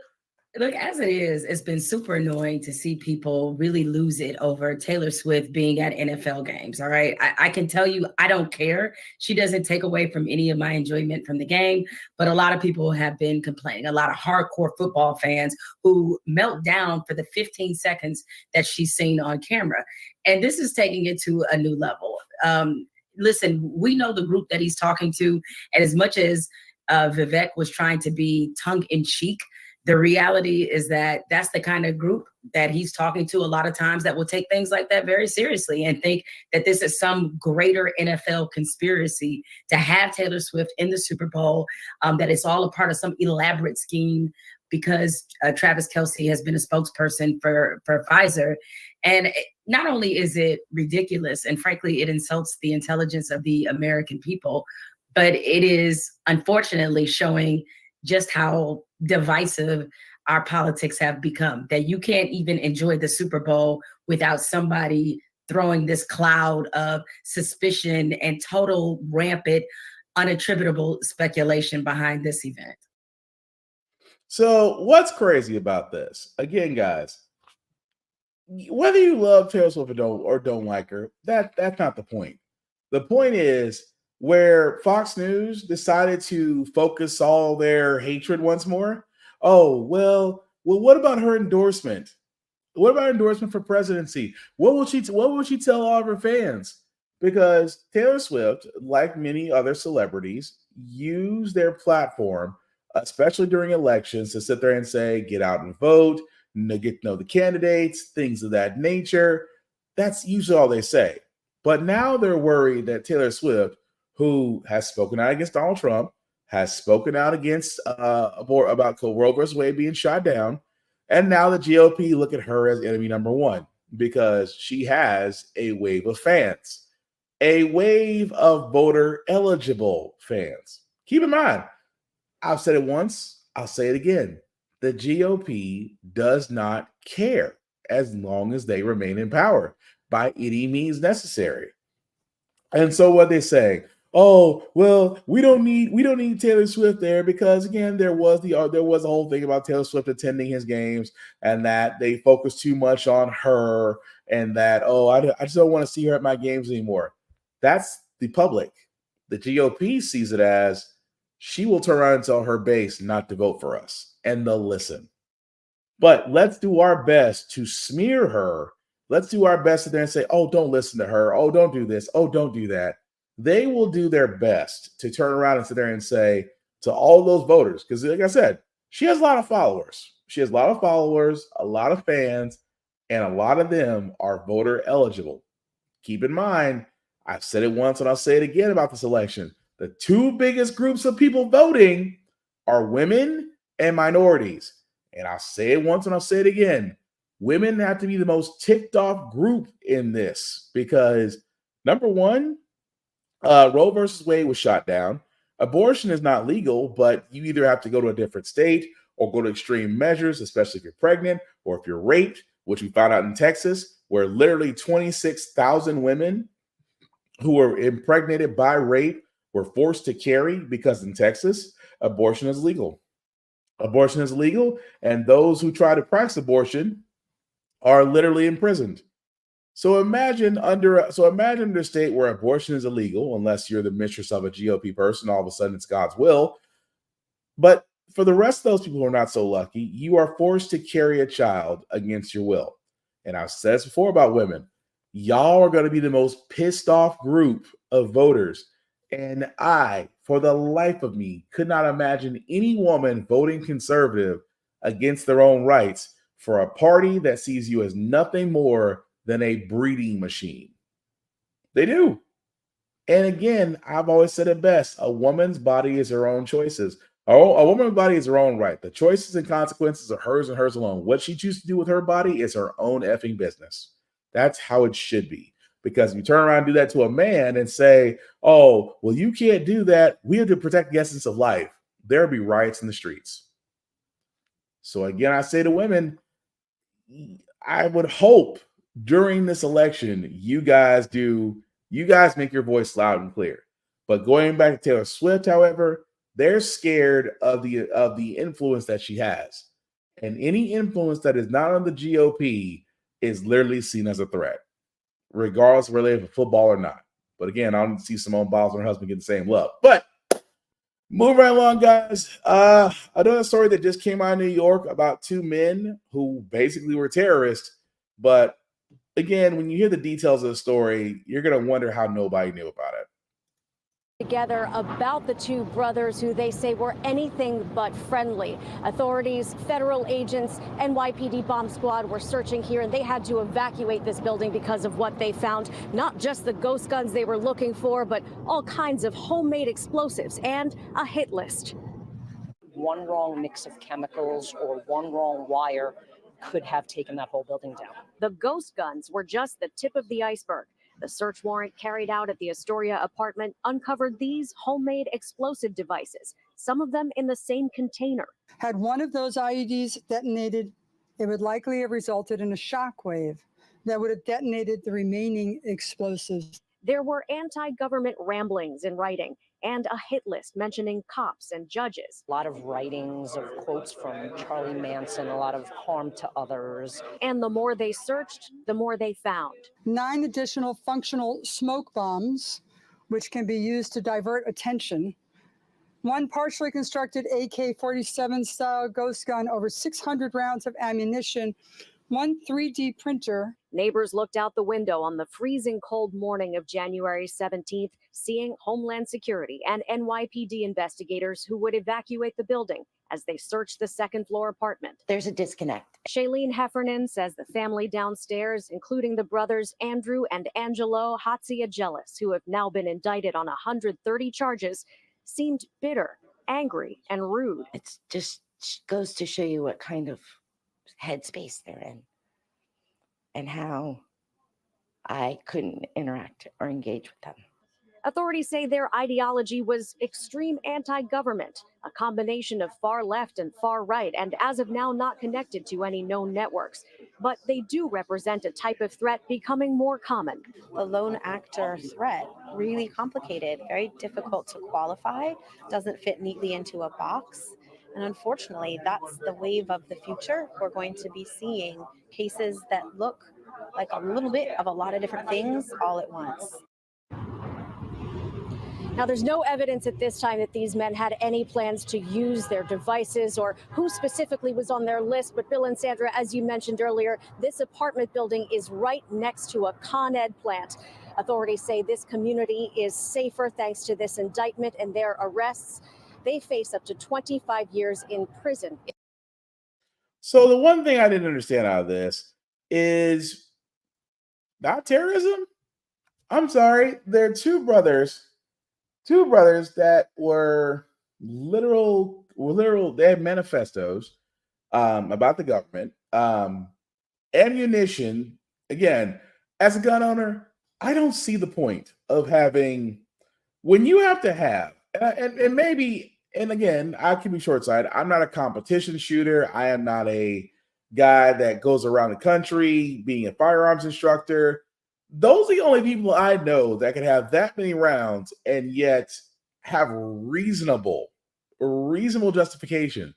as it is, it's been super annoying to see people really lose it over Taylor Swift being at NFL games. All right. I can tell you, I don't care. She doesn't take away from any of my enjoyment from the game. But a lot of people have been complaining, a lot of hardcore football fans who melt down for the 15 seconds that she's seen on camera. And this is taking it to a new level. Listen, we know the group that he's talking to. And as much as Vivek was trying to be tongue in cheek, the reality is that that's the kind of group that he's talking to a lot of times that will take things like that very seriously and think that this is some greater NFL conspiracy to have Taylor Swift in the Super Bowl, that it's all a part of some elaborate scheme because Travis Kelce has been a spokesperson for Pfizer. And not only is it ridiculous, and frankly, it insults the intelligence of the American people, but it is unfortunately showing just how divisive our politics have become, that you can't even enjoy the Super Bowl without somebody throwing this cloud of suspicion and total rampant, unattributable speculation behind this event. So what's crazy about this? Again, guys, whether you love Taylor Swift or don't like her, that's not the point. The point is where Fox News decided to focus all their hatred once more. Oh, well, what about her endorsement? What about endorsement for presidency? What will she tell all of her fans? Because Taylor Swift, like many other celebrities, use their platform, especially during elections, to sit there and say, get out and vote, get to know the candidates, things of that nature. That's usually all they say. But now they're worried that Taylor Swift, who has spoken out against Donald Trump, has spoken out against about Roe vs. Wade being shot down, And now the GOP look at her as enemy number one because she has a wave of fans, a wave of voter eligible fans. Keep in mind, I've said it once, I'll say it again. The GOP does not care as long as they remain in power by any means necessary. And so what they say, oh, well, we don't need Taylor Swift there because again, there was a whole thing about Taylor Swift attending his games and that they focus too much on her and that, I just don't want to see her at my games anymore. That's the public. The GOP sees it as she will turn around and tell her base not to vote for us, and they'll listen. But let's do our best to smear her. Let's do our best to there and say, oh, don't listen to her. Oh, don't do this. Oh, don't do that. They will do their best to turn around and sit there and say to all those voters, because like I said, she has a lot of followers. She has a lot of followers, a lot of fans, and a lot of them are voter eligible. Keep in mind, I've said it once and I'll say it again about this election. The two biggest groups of people voting are women and minorities. And I'll say it once and I'll say it again. Women have to be the most ticked off group in this because, number one, Roe versus Wade was shot down. Abortion is not legal, but you either have to go to a different state or go to extreme measures, especially if you're pregnant or if you're raped, which we found out in Texas, where literally 26,000 women who were impregnated by rape were forced to carry because in Texas, abortion is legal. Abortion is legal, and those who try to practice abortion are literally imprisoned. So imagine under a state where abortion is illegal, unless you're the mistress of a GOP person, all of a sudden it's God's will. But for the rest of those people who are not so lucky, you are forced to carry a child against your will. And I've said this before about women. Y'all are going to be the most pissed off group of voters. And I, for the life of me, could not imagine any woman voting conservative against their own rights for a party that sees you as nothing more than a breeding machine. They do. And again, I've always said it best. A woman's body is her own choices. A woman's body is her own right. The choices and consequences are hers and hers alone. What she chooses to do with her body is her own effing business. That's how it should be. Because if you turn around and do that to a man and say, oh, well, you can't do that. We have to protect the essence of life. There'll be riots in the streets. So again, I say to women, I would hope during this election, you guys make your voice loud and clear. But going back to Taylor Swift, however, they're scared of the influence that she has. And any influence that is not on the GOP is literally seen as a threat, regardless of whether they have a football or not. But again, I don't see Simone Biles and her husband get the same love. But moving right along, guys. Another story that just came out of New York about two men who basically were terrorists. But again, when you hear the details of the story, you're going to wonder how nobody knew about it. Together about the two brothers who they say were anything but friendly. Authorities, federal agents, NYPD bomb squad were searching here and they had to evacuate this building because of what they found. Not just the ghost guns they were looking for, but all kinds of homemade explosives and a hit list. One wrong mix of chemicals or one wrong wire could have taken that whole building down. The ghost guns were just the tip of the iceberg. The search warrant carried out at the Astoria apartment uncovered these homemade explosive devices, some of them in the same container. Had one of those IEDs detonated, it would likely have resulted in a shock wave that would have detonated the remaining explosives. There were anti-government ramblings in writing and a hit list mentioning cops and judges. A lot of writings of quotes from Charlie Manson, a lot of harm to others. And the more they searched, the more they found. 9 additional functional smoke bombs, which can be used to divert attention. 1 partially constructed AK-47 style ghost gun, over 600 rounds of ammunition, 1 3D printer. Neighbors looked out the window on the freezing cold morning of January 17th, seeing Homeland Security and NYPD investigators who would evacuate the building as they searched the second-floor apartment. There's a disconnect. Shailene Heffernan says the family downstairs, including the brothers Andrew and Angelo Hatziagelis, who have now been indicted on 130 charges, seemed bitter, angry, and rude. It just goes to show you what kind of headspace they're in and how I couldn't interact or engage with them. Authorities say their ideology was extreme anti-government, a combination of far left and far right, and as of now not connected to any known networks. But they do represent a type of threat becoming more common. The lone actor threat, really complicated, very difficult to qualify, doesn't fit neatly into a box. And unfortunately, that's the wave of the future. We're going to be seeing cases that look like a little bit of a lot of different things all at once. Now, there's no evidence at this time that these men had any plans to use their devices or who specifically was on their list. But Bill and Sandra, as you mentioned earlier, this apartment building is right next to a Con Ed plant. Authorities say this community is safer thanks to this indictment and their arrests. They face up to 25 years in prison. So the one thing I didn't understand out of this is not terrorism. I'm sorry. They're two brothers that were literal. They had manifestos about the government, ammunition. Again, as a gun owner, I don't see the point of having when you have to have and maybe. And again, I can be short-sighted. I'm not a competition shooter. I am not a guy that goes around the country being a firearms instructor. Those are the only people I know that can have that many rounds and yet have reasonable justification.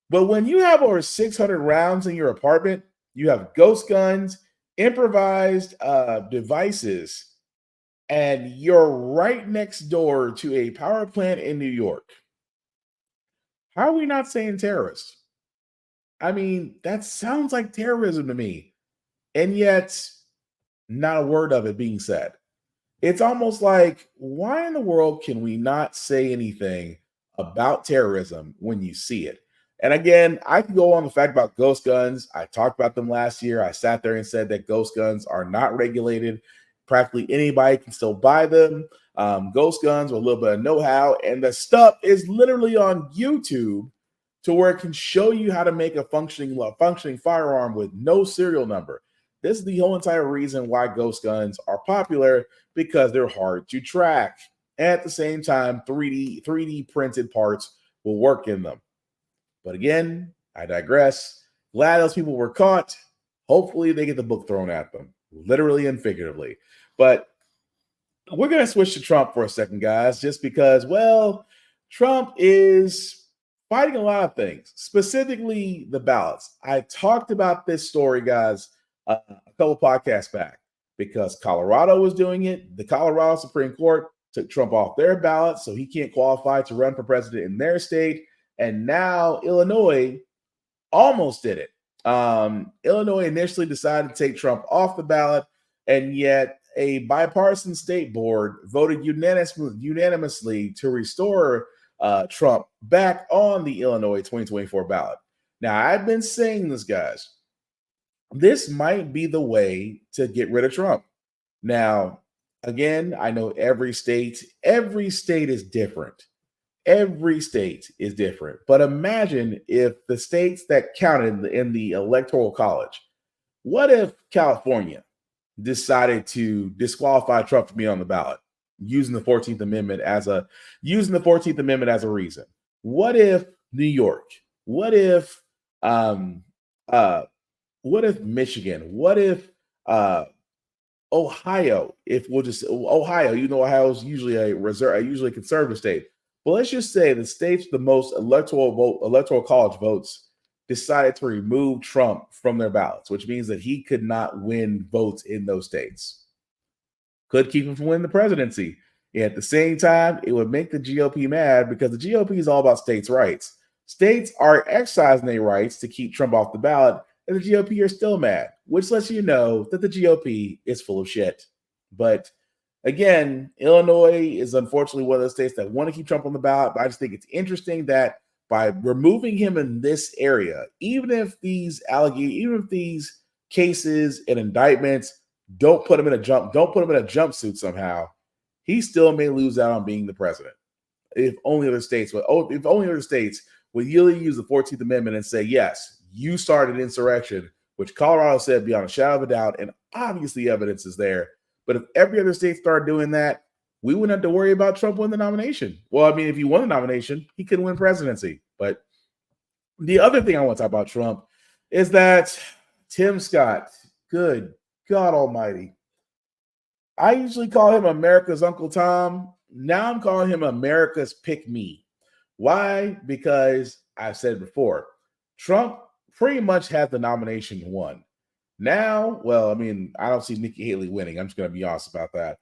But when you have over 600 rounds in your apartment, you have ghost guns, improvised devices, and you're right next door to a power plant in New York. How are we not saying terrorists? I mean, that sounds like terrorism to me. And yet, not a word of it being said. It's almost like, why in the world can we not say anything about terrorism when you see it? And again, I can go on the fact about ghost guns. I talked about them last year. I sat there and said that ghost guns are not regulated. Practically anybody can still buy them. Ghost guns with a little bit of know-how, and the stuff is literally on YouTube to where it can show you how to make a functioning firearm with no serial number. This is the whole entire reason why ghost guns are popular, because they're hard to track. At the same time, 3D printed parts will work in them. But again, I digress. Glad those people were caught. Hopefully they get the book thrown at them, literally and figuratively. But we're going to switch to Trump for a second, guys, just because, well, Trump is fighting a lot of things, specifically the ballots. I talked about this story, guys, a couple podcasts back, because Colorado was doing it. The Colorado Supreme Court took Trump off their ballot, so he can't qualify to run for president in their state. And now Illinois almost did it. Illinois initially decided to take Trump off the ballot, and yet a bipartisan state board voted unanimously to restore Trump back on the Illinois 2024 ballot. Now, I've been saying this, guys. This might be the way to get rid of Trump. Now, again, I know every state is different. Every state is different. But imagine if the states that counted in the Electoral College, what if California decided to disqualify Trump from being on the ballot using the 14th Amendment as a reason? What if New York? What if Michigan? What if Ohio? If we'll just Ohio, Ohio is usually a conservative state. But let's just say the states with the most electoral college votes decided to remove Trump from their ballots, which means that he could not win votes in those states. Could keep him from winning the presidency. And at the same time, it would make the GOP mad, because the GOP is all about states' rights. States are exercising their rights to keep Trump off the ballot, and the GOP are still mad, which lets you know that the GOP is full of shit. But again, Illinois is unfortunately one of those states that want to keep Trump on the ballot. But I just think it's interesting that by removing him in this area, even if these cases and indictments don't put him in a jumpsuit somehow, he still may lose out on being the president. If only other states would really use the 14th Amendment and say, yes, you started insurrection, which Colorado said beyond a shadow of a doubt, and obviously evidence is there. But if every other state started doing that, we wouldn't have to worry about Trump winning the nomination. Well, I mean, if he won the nomination, he couldn't win presidency. But the other thing I want to talk about Trump is that Tim Scott, good God almighty. I usually call him America's Uncle Tom. Now I'm calling him America's Pick Me. Why? Because I've said before, Trump pretty much had the nomination won. Now, well, I mean, I don't see Nikki Haley winning. I'm just going to be honest about that.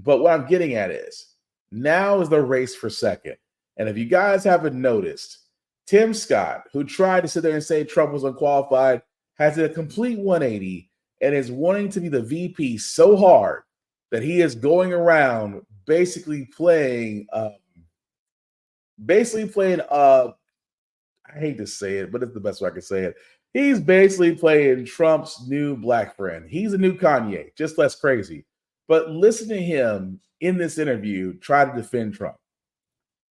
But what I'm getting at is now is the race for second. And if you guys haven't noticed, Tim Scott, who tried to sit there and say Trump was unqualified, has a complete 180 and is wanting to be the VP so hard that he is going around basically playing I hate to say it, but it's the best way I can say it. He's basically playing Trump's new black friend. He's a new Kanye, just less crazy. But listen to him in this interview try to defend Trump.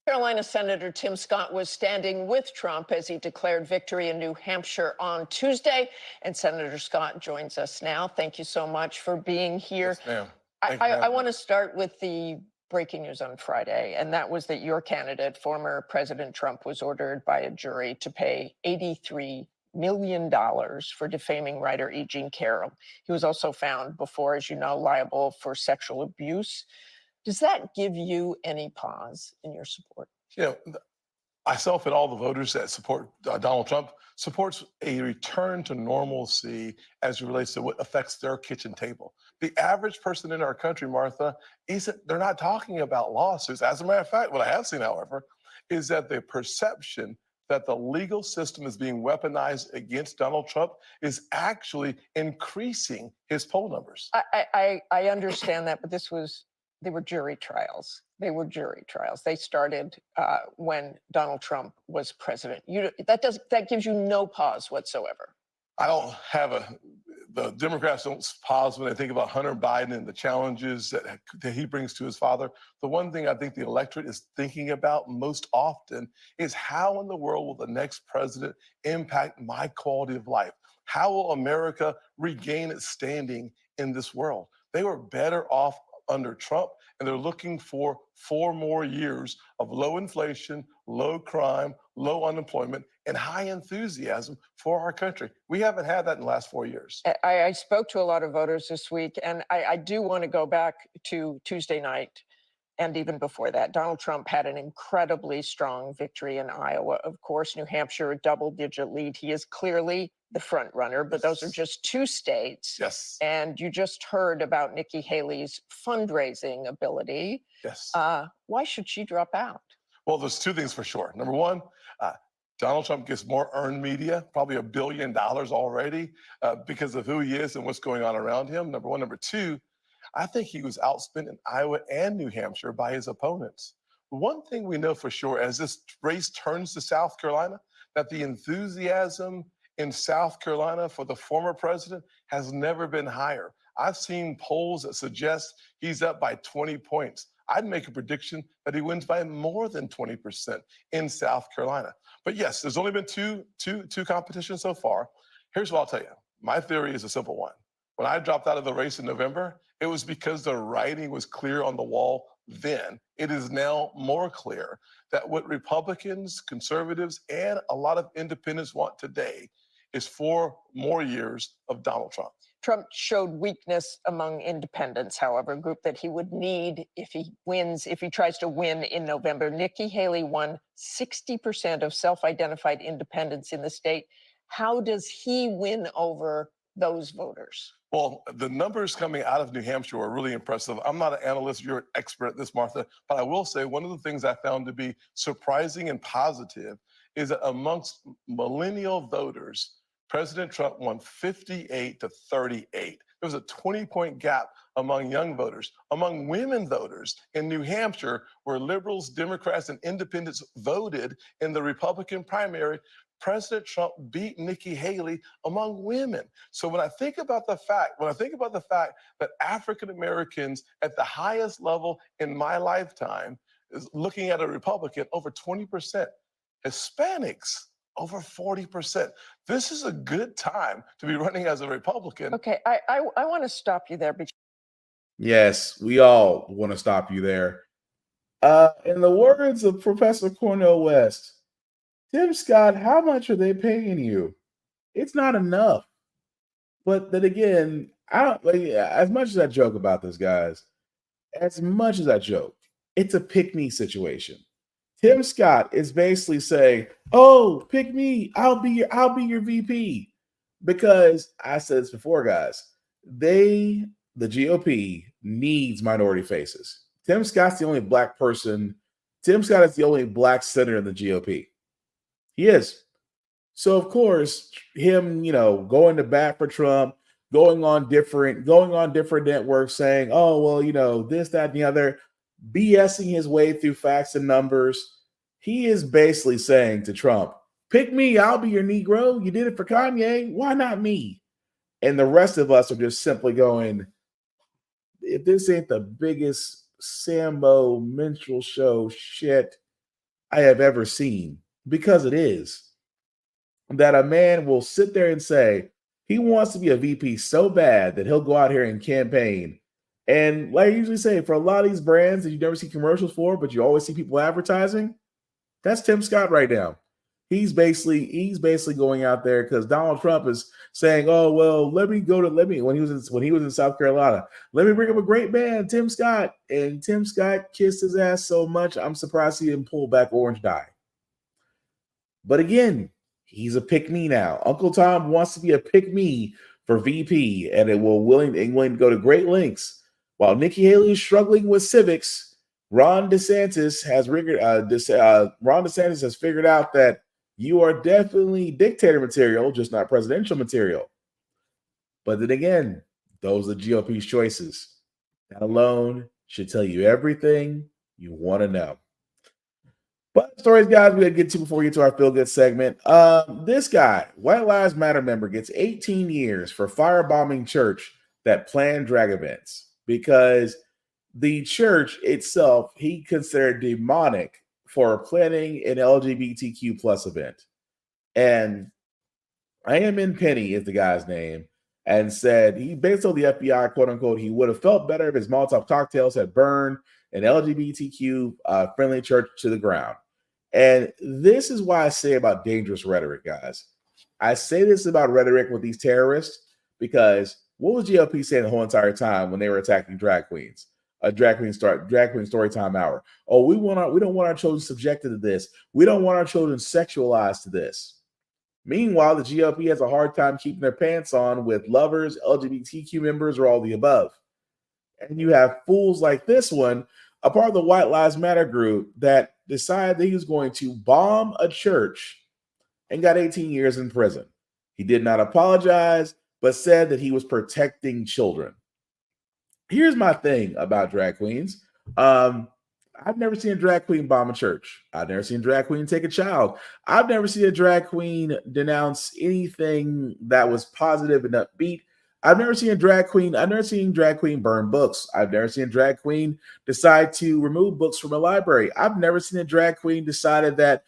Carolina Senator Tim Scott was standing with Trump as he declared victory in New Hampshire on Tuesday. And Senator Scott joins us now. Thank you so much for being here. Yes, ma'am. I want to start with the breaking news on Friday, and that was that your candidate, former President Trump, was ordered by a jury to pay $83 million for defaming writer E. Jean Carroll. He was also found before, as you know, liable for sexual abuse. Does that give you any pause in your support? Yeah, myself and all the voters that support Donald Trump supports a return to normalcy as it relates to what affects their kitchen table. The average person in our country, Martha, they're not talking about lawsuits. As a matter of fact, what I have seen, however, is that the perception that the legal system is being weaponized against Donald Trump is actually increasing his poll numbers. I understand that, but they were jury trials. They were jury trials. They started when Donald Trump was president. That gives you no pause whatsoever. I don't have the Democrats don't pause when they think about Hunter Biden and the challenges that he brings to his father. The one thing I think the electorate is thinking about most often is how in the world will the next president impact my quality of life? How will America regain its standing in this world? They were better off under Trump, and they're looking for 4 more years of low inflation, low crime, low unemployment, and high enthusiasm for our country. We haven't had that in the last 4 years. I spoke to a lot of voters this week, and I do want to go back to Tuesday night and even before that. Donald Trump had an incredibly strong victory in Iowa. Of course, New Hampshire, a double-digit lead. He is clearly the front runner, but those are just 2 states. Yes. And you just heard about Nikki Haley's fundraising ability. Yes. Why should she drop out? Well, there's 2 things for sure. Number one, Donald Trump gets more earned media, probably $1 billion already, because of who he is and what's going on around him. Number one. Number two, I think he was outspent in Iowa and New Hampshire by his opponents. One thing we know for sure, as this race turns to South Carolina, that the enthusiasm in South Carolina for the former president has never been higher. I've seen polls that suggest he's up by 20 points. I'd make a prediction that he wins by more than 20% in South Carolina. But yes, there's only been two competitions so far. Here's what I'll tell you. My theory is a simple one. When I dropped out of the race in November, it was because the writing was clear on the wall then. It is now more clear that what Republicans, conservatives, and a lot of independents want today is 4 more years of Donald Trump. Trump showed weakness among independents, however, a group that he would need if he tries to win in November. Nikki Haley won 60% of self-identified independents in the state. How does he win over those voters? Well, the numbers coming out of New Hampshire are really impressive. I'm not an analyst. You're an expert at this, Martha. But I will say one of the things I found to be surprising and positive is that amongst millennial voters, President Trump won 58 to 38. There was a 20-point gap among young voters, among women voters in New Hampshire, where liberals, Democrats, and independents voted in the Republican primary. President Trump beat Nikki Haley among women. So when I think about the fact that African Americans at the highest level in my lifetime is looking at a Republican over 20%, Hispanics over 40%. This is a good time to be running as a Republican. Okay, I want to stop you there. Yes, we all want to stop you there. In the words of Professor Cornel West, Tim Scott, how much are they paying you? It's not enough. But then again, I don't like as much as I joke about this, guys, as much as I joke, it's a pick me situation. Tim Scott is basically saying, "Oh, pick me. I'll be your VP." Because I said this before, guys. The GOP needs minority faces. Tim Scott's the only black person. Tim Scott is the only black senator in the GOP. He is. So of course, him, going to bat for Trump, going on different networks saying, "Oh, well, this, that, and the other," BSing his way through facts and numbers. He is basically saying to Trump, "Pick me, I'll be your Negro. You did it for Kanye. Why not me?" And the rest of us are just simply going, if this ain't the biggest Sambo minstrel show shit I have ever seen, because it is, that a man will sit there and say he wants to be a VP so bad that he'll go out here and campaign. And like I usually say, for a lot of these brands that you never see commercials for, but you always see people advertising, that's Tim Scott right now. He's basically going out there because Donald Trump is saying, "Oh, well, when he was in South Carolina, let me bring up a great man, Tim Scott." And Tim Scott kissed his ass so much, I'm surprised he didn't pull back Orange Dye. But again, he's a pick me now. Uncle Tom wants to be a pick me for VP, and it will willing to go to great lengths. While Nikki Haley is struggling with civics, Ron DeSantis has figured out that you are definitely dictator material, just not presidential material. But then again, those are the GOP's choices. That alone should tell you everything you want to know. But stories, guys, we got to get to before we get to our feel good segment. This guy, White Lives Matter member, gets 18 years for firebombing church that planned drag events because the church itself he considered demonic for planning an LGBTQ plus event. And I am in Penny is the guy's name, and said he based on the FBI, quote unquote, he would have felt better if his Molotov cocktails had burned an LGBTQ friendly church to the ground. And this is why I say about dangerous rhetoric, guys. I say this about rhetoric with these terrorists because what was GOP saying the whole entire time when they were attacking drag queens? A drag queen story time hour. Oh, we don't want our children subjected to this. We don't want our children sexualized to this. Meanwhile, the GOP has a hard time keeping their pants on with lovers, LGBTQ members, or all the above. And you have fools like this one, a part of the White Lives Matter group, that decided that he was going to bomb a church and got 18 years in prison. He did not apologize, but said that he was protecting children. Here's my thing about drag queens. I've never seen a drag queen bomb a church. I've never seen a drag queen take a child. I've never seen a drag queen denounce anything that was positive and upbeat. I've never seen drag queen burn books. I've never seen a drag queen decide to remove books from a library. I've never seen a drag queen decided that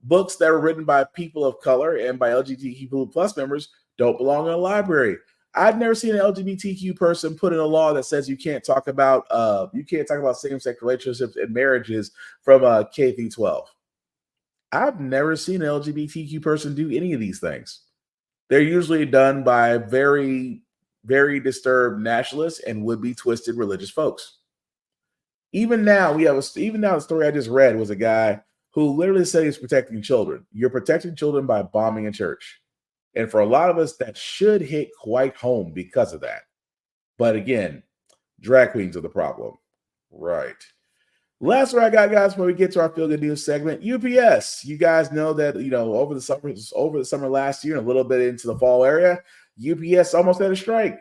books that were written by people of color and by LGBTQ plus members don't belong in a library. I've never seen an LGBTQ person put in a law that says you can't talk about same-sex relationships and marriages from K through 12. I've never seen an LGBTQ person do any of these things. They're usually done by very, very disturbed nationalists and would-be twisted religious folks. Even now, the story I just read was a guy who literally said he's protecting children. You're protecting children by bombing a church. And for a lot of us, that should hit quite home because of that. But again, drag queens are the problem. Right. Last one I got, guys, before we get to our Feel Good News segment, UPS. You guys know that, over the summer last year and a little bit into the fall area, UPS almost had a strike.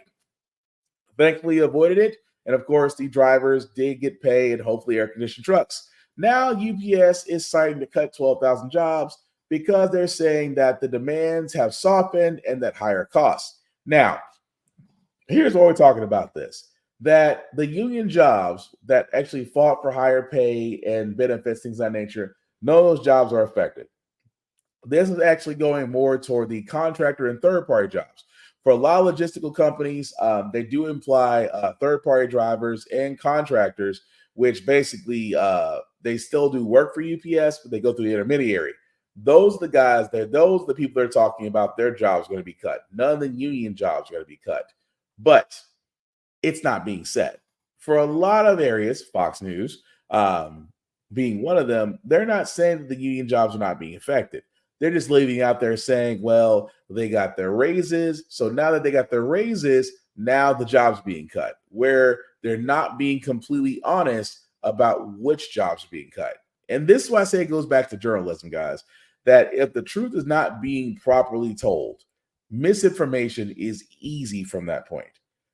Thankfully, avoided it. And of course, the drivers did get paid, and hopefully air-conditioned trucks. Now, UPS is citing to cut 12,000 jobs because they're saying that the demands have softened and that higher costs. Now, here's what we're talking about this. That the union jobs that actually fought for higher pay and benefits, things of that nature, none of those jobs are affected. This is actually going more toward the contractor and third-party jobs. For a lot of logistical companies, they do imply third-party drivers and contractors, which basically they still do work for UPS, but they go through the intermediary. Those are the guys those are the people they're talking about. Their jobs are going to be cut. None of the union jobs are going to be cut. But it's not being said. For a lot of areas, Fox News being one of them, they're not saying that the union jobs are not being affected. They're just leaving out there saying, well, they got their raises. So now that they got their raises, now the job's being cut, where they're not being completely honest about which jobs are being cut. And this is why I say it goes back to journalism, guys, that if the truth is not being properly told, misinformation is easy from that point.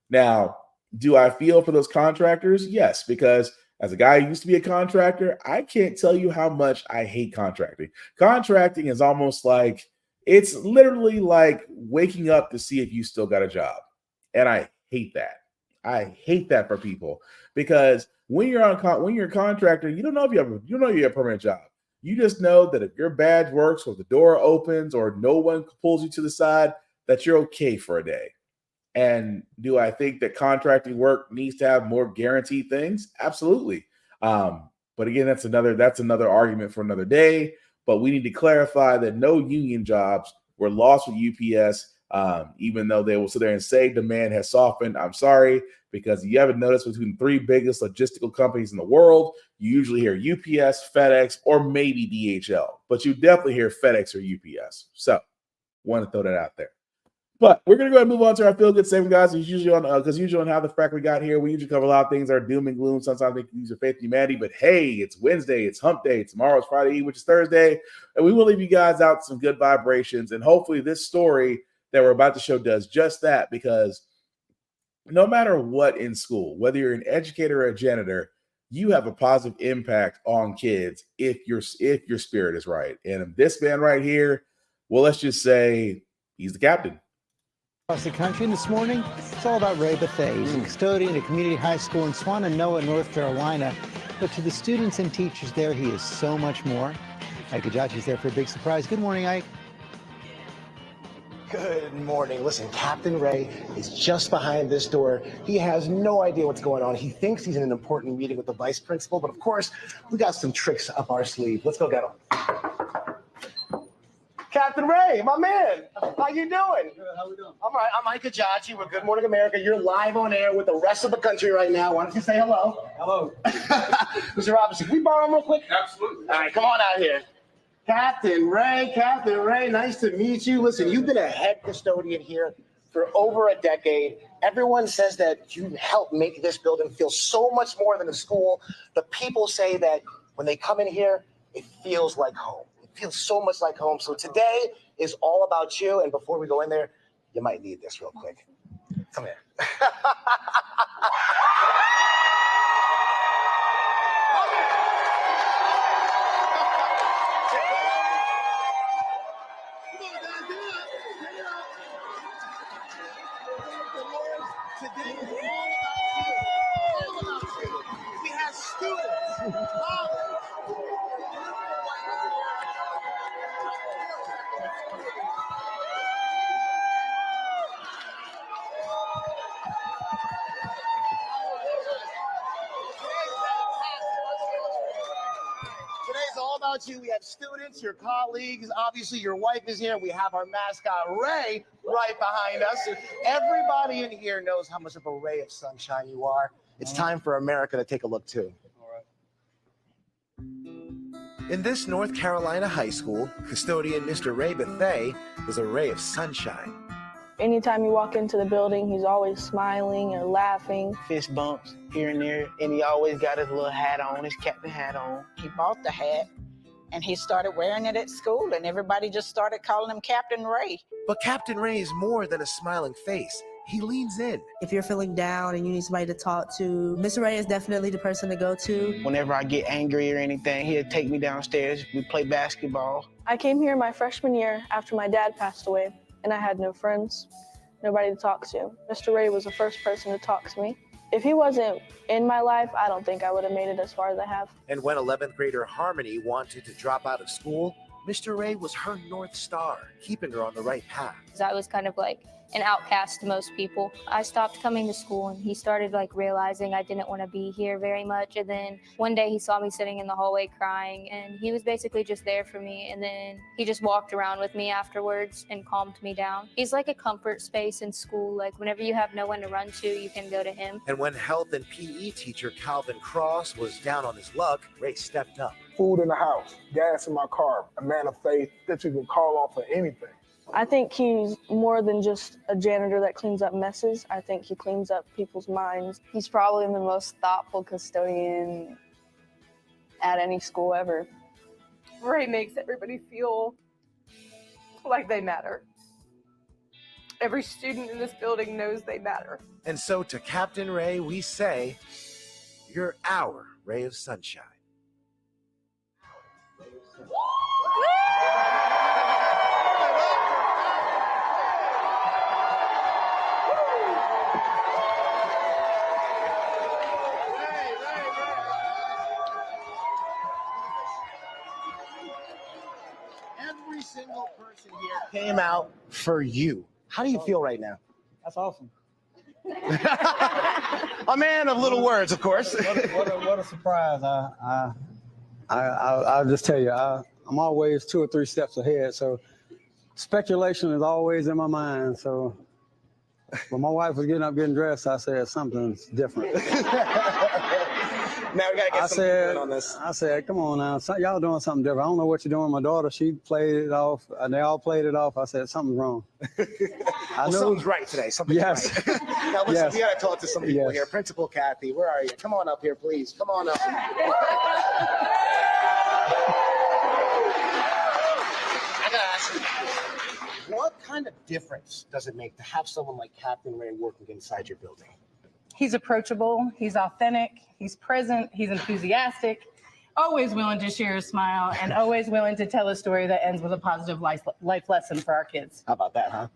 Now, do I feel for those contractors? Yes, because as a guy who used to be a contractor, I can't tell you how much I hate contracting. Contracting is almost like, it's literally like waking up to see if you still got a job. And I hate that. I hate that for people, because when you're a contractor, you don't know if you have a permanent job. You just know that if your badge works or the door opens or no one pulls you to the side, that you're okay for a day. And do I think that contracting work needs to have more guaranteed things? Absolutely. But again, that's another argument for another day. But we need to clarify that no union jobs were lost with UPS, even though they will sit there and say demand has softened. I'm sorry, because you haven't noticed between the three biggest logistical companies in the world, you usually hear UPS, FedEx, or maybe DHL. But you definitely hear FedEx or UPS. So want to throw that out there. But we're going to go ahead and move on to our feel good segment, guys. It's usually on How the Frack We Got Here. We usually cover a lot of things that are doom and gloom. Sometimes they can use your faith in humanity. But hey, it's Wednesday. It's hump day. Tomorrow's Friday, which is Thursday. And we will leave you guys out some good vibrations. And hopefully this story that we're about to show does just that, because no matter what in school, whether you're an educator or a janitor, you have a positive impact on kids if your spirit is right. And this man right here, well, let's just say he's the captain. Across the country, and this morning, it's all about Ray Bethay. He's a custodian at a community high school in Swannanoa, North Carolina. But to the students and teachers there, he is so much more. Ike Ajachi's there for a big surprise. Good morning, Ike. Good morning. Listen, Captain Ray is just behind this door. He has no idea what's going on. He thinks he's in an important meeting with the vice principal, but of course, we got some tricks up our sleeve. Let's go get him. Captain Ray, my man, how you doing? Good, how we doing? I'm all right. I'm Ike Ajachi with Good Morning America. You're live on air with the rest of the country right now. Why don't you say hello? Hello. Mr. Robinson, can we borrow him real quick? Absolutely. All right, come on out here. Captain Ray, nice to meet you. Listen, you've been a head custodian here for over a decade. Everyone says that you helped make this building feel so much more than a school. The people say that when they come in here, it feels like home. Feels so much like home. So today is all about you. And before we go in there, you might need this real quick. Come here. Today is all about you. We have students, Today's all about you. We have students, your colleagues, obviously your wife is here. We have our mascot, Ray, right behind us. Everybody in here knows how much of a ray of sunshine you are. It's time for America to take a look, too. In this North Carolina high school, custodian Mr. Ray Bethay is a ray of sunshine. Anytime you walk into the building, he's always smiling or laughing. Fist bumps here and there, and he always got his little hat on, his captain hat on. He bought the hat, and he started wearing it at school, and everybody just started calling him Captain Ray. But Captain Ray is more than a smiling face. He leans in. If you're feeling down and you need somebody to talk to, Mr. Ray is definitely the person to go to. Whenever I get angry or anything, he'll take me downstairs. We play basketball. I came here my freshman year after my dad passed away, and I had no friends, nobody to talk to. Mr. Ray was the first person to talk to me. If he wasn't in my life, I don't think I would have made it as far as I have. And when 11th grader Harmony wanted to drop out of school, Mr. Ray was her North Star, keeping her on the right path. I was kind of like an outcast to most people. I stopped coming to school and he started like realizing I didn't want to be here very much. And then one day he saw me sitting in the hallway crying and he was basically just there for me. And then he just walked around with me afterwards and calmed me down. He's like a comfort space in school. Like whenever you have no one to run to, you can go to him. And when health and PE teacher Calvin Cross was down on his luck, Ray stepped up. Food in the house, gas in my car, a man of faith that you can call on for anything. I think he's more than just a janitor that cleans up messes. I think he cleans up people's minds. He's probably the most thoughtful custodian at any school ever. Ray makes everybody feel like they matter. Every student in this building knows they matter. And so to Captain Ray, we say, you're our ray of sunshine. Every single person here came out for you. How do you feel right now? That's awesome. A man of little words, of course. What a surprise. I'll just tell you, I'm always 2 or 3 steps ahead. So speculation is always in my mind. So when my wife was getting up, getting dressed, I said something's different. Now we gotta get some people in on this. I said, come on now, y'all doing something different. I don't know what you're doing. My daughter, she played it off. They all played it off. I said, something's wrong. Well, something's right today. Something's Yes. right. Now listen, Yes. we gotta talk to some people Yes. here. Principal Kathy, where are you? Come on up here, please. Come on up. I gotta ask you, what kind of difference does it make to have someone like Captain Ray working inside your building? He's approachable, he's authentic, he's present, he's enthusiastic, always willing to share a smile, and always willing to tell a story that ends with a positive life lesson for our kids. How about that, huh?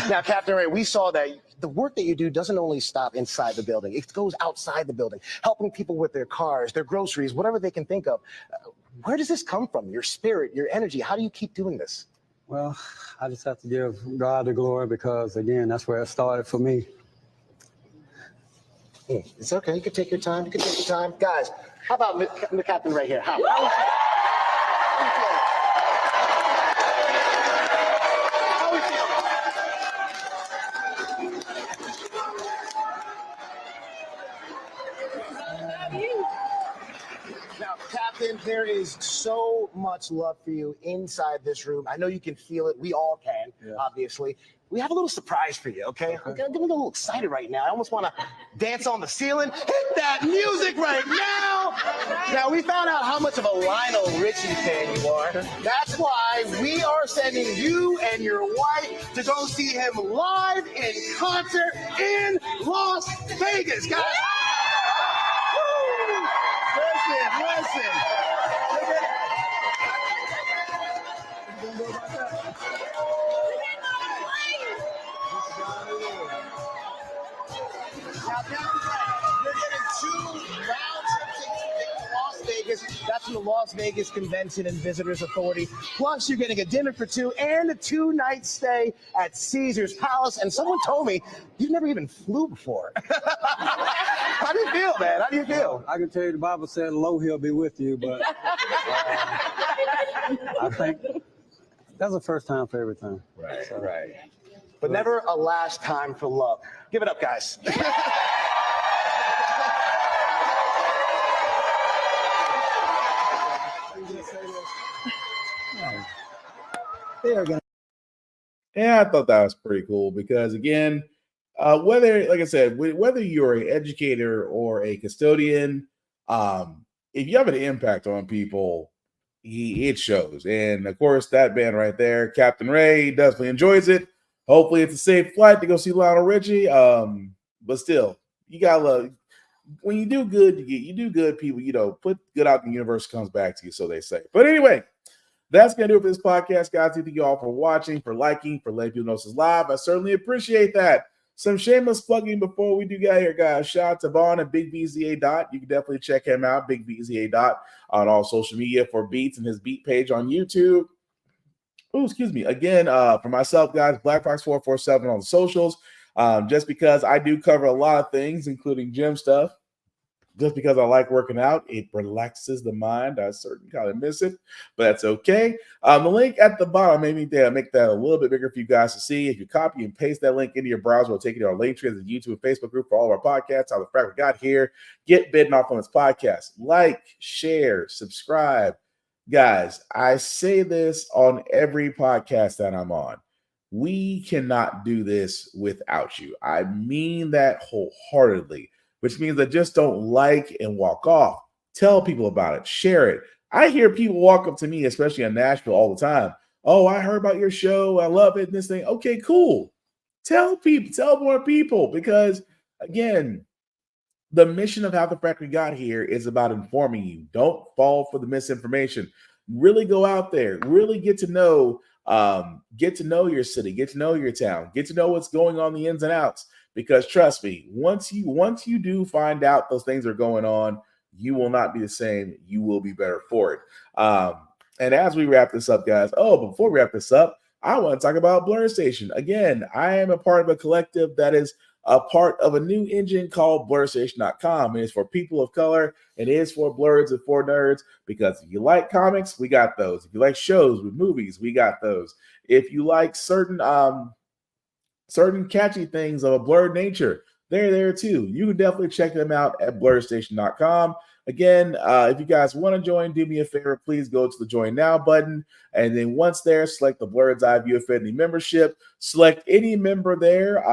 Now, Captain Ray, we saw that the work that you do doesn't only stop inside the building. It goes outside the building, helping people with their cars, their groceries, whatever they can think of. Where does this come from? Your spirit, your energy? How do you keep doing this? Well, I just have to give God the glory because, again, that's where it started for me. It's okay. You can take your time. You can take your time. Guys, how about the captain right here? How Now, Captain, there is so much love for you inside this room. I know you can feel it. We all can, obviously. We have a little surprise for you, okay? I'm getting a little excited right now. I almost want to dance on the ceiling. Hit that music right now! Now, we found out how much of a Lionel Richie fan you are. That's why we are sending you and your wife to go see him live in concert in Las Vegas, guys. Woo! Listen. Now, you're getting 2 round-trip tickets to Las Vegas. That's from the Las Vegas Convention and Visitors Authority. Plus, you're getting a dinner for 2 and a 2-night stay at Caesar's Palace. And someone told me you've never even flew before. How do you feel, man? How do you feel? I can tell you the Bible said, lo, he'll be with you, but I think that's the first time for everything. Right, right. But never a last time for love. Give it up, guys. Yeah, I thought that was pretty cool because, again, whether, like I said, whether you're an educator or a custodian, if you have an impact on people, it shows. And of course, that band right there, Captain Ray, definitely enjoys it. Hopefully, it's a safe flight to go see Lionel Richie. But still, you gotta love. When you do good, you do good. People, put good out in the universe comes back to you, so they say. But anyway, that's gonna do it for this podcast, guys. Thank you all for watching, for liking, for letting people know this is live. I certainly appreciate that. Some shameless plugging before we do get here, guys. Shout out to Vaughn and Big VZA Dot. You can definitely check him out, Big VZA Dot, on all social media for beats and his beat page on YouTube. Oh, excuse me. Again, for myself, guys, Black Fox 447 on the socials. Just because I do cover a lot of things, including gym stuff. Just because I like working out, it relaxes the mind. I certainly kind of miss it, but that's okay. The link at the bottom, maybe make that a little bit bigger for you guys to see. If you copy and paste that link into your browser, it'll take you to our link tree to the YouTube and Facebook group for all of our podcasts. How the Frack We Got Here. Get bitten off on this podcast. Like, share, subscribe. Guys, I say this on every podcast that I'm on. We cannot do this without you. I mean that wholeheartedly. Which means that just don't like and walk off. Tell people about it. Share it. I hear people walk up to me, especially in Nashville, all the time. Oh, I heard about your show. I love it. And this thing. Okay, cool. Tell people. Tell more people. Because, again, the mission of How the Frack We Got Here is about informing you. Don't fall for the misinformation. Really go out there. Really get to know your city. Get to know your town. Get to know what's going on, the ins and outs. Because trust me, once you do find out those things are going on, you will not be the same. You will be better for it. And as we wrap this up, guys, but before we wrap this up, I want to talk about Blur Station. Again, I am a part of a collective that is a part of a new engine called BlurStation.com. And it's for people of color. It is for blurs and for nerds. Because if you like comics, we got those. If you like shows with movies, we got those. If you like certain catchy things of a blurred nature, they're there too. You can definitely check them out at blurstation.com. Again, if you guys want to join, do me a favor, please go to the Join Now button. And then once there, select the Blurred's Eye View Affinity membership. Select any member there.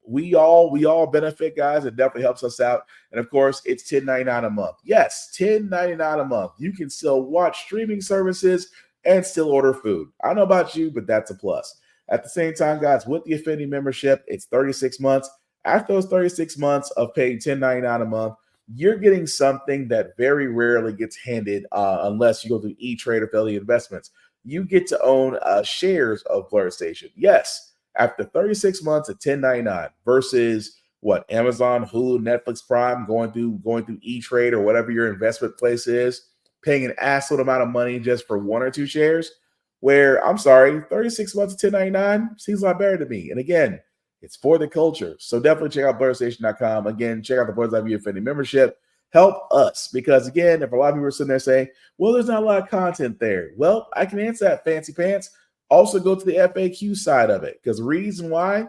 We all benefit, guys. It definitely helps us out. And of course, it's $10.99 a month. Yes, $10.99 a month. You can still watch streaming services and still order food. I don't know about you, but that's a plus. At the same time, guys, with the Affinity membership, it's 36 months. After those 36 months of paying $10.99 a month, you're getting something that very rarely gets handed unless you go through E-Trade or Fidelity Investments. You get to own shares of Blur Station. Yes, after 36 months at $10.99 versus what, Amazon, Hulu, Netflix, Prime, going through E-Trade or whatever your investment place is, paying an assload amount of money just for one or two shares. Where, I'm sorry, 36 months at $10.99 seems a lot better to me. And again, it's for the culture. So definitely check out BlurStation.com. Again, check out the Blur's Eye View Affinity membership. Help us. Because again, if a lot of people are sitting there saying, well, there's not a lot of content there. Well, I can answer that, fancy pants. Also go to the FAQ side of it. Because the reason why,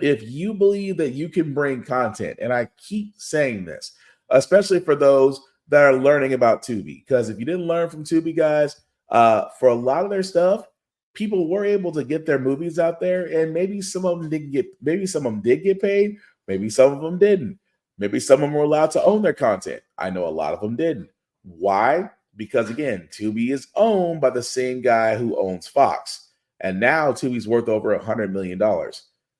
if you believe that you can bring content, and I keep saying this, especially for those that are learning about Tubi. Because if you didn't learn from Tubi, guys, for a lot of their stuff, people were able to get their movies out there, and maybe some of them did get paid, maybe some of them didn't. Maybe some of them were allowed to own their content. I know a lot of them didn't. Why? Because again, Tubi is owned by the same guy who owns Fox, and now Tubi's worth over $100 million.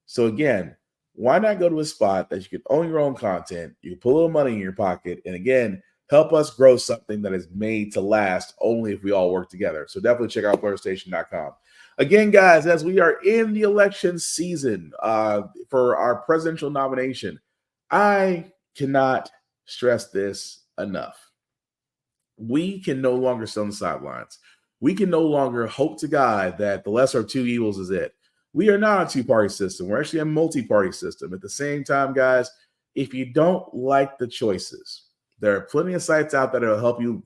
So again, why not go to a spot that you can own your own content, you can put a little money in your pocket, and again, help us grow something that is made to last only if we all work together. So definitely check out BlurStation.com. Again, guys, as we are in the election season for our presidential nomination, I cannot stress this enough. We can no longer sit on the sidelines. We can no longer hope to God that the lesser of two evils is it. We are not a two-party system. We're actually a multi-party system. At the same time, guys, if you don't like the choices, there are plenty of sites out there that'll help you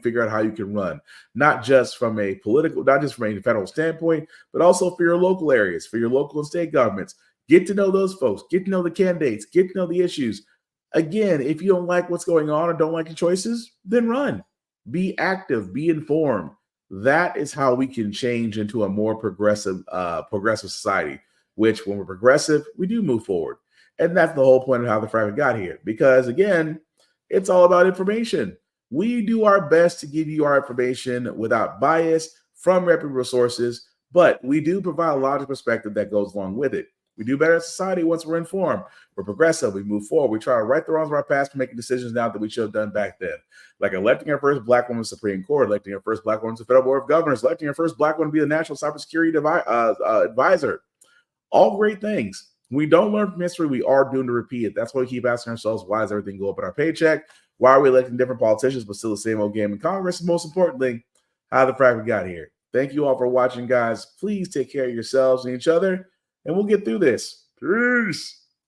figure out how you can run, not just from a federal standpoint, but also for your local areas, for your local and state governments. Get to know those folks, get to know the candidates, get to know the issues. Again, if you don't like what's going on or don't like your choices, then run. Be active, be informed. That is how we can change into a more progressive society, which when we're progressive, we do move forward. And that's the whole point of How the Frack We Got Here. Because again, it's all about information. We do our best to give you our information without bias from reputable sources, but we do provide a logical perspective that goes along with it. We do better in society once we're informed. We're progressive. We move forward. We try to right the wrongs of our past for making decisions now that we should have done back then. Like electing our first Black woman to the Supreme Court, electing our first Black woman to the Federal Board of Governors, electing our first Black woman to be the National Cybersecurity Advisor. All great things. we don't learn from history, we are doomed to repeat it. That's why we keep asking ourselves, why does everything go up in our paycheck? Why are we electing different politicians, but still the same old game in Congress? And most importantly, how the frack we got here. Thank you all for watching, guys. Please take care of yourselves and each other, and we'll get through this. Peace.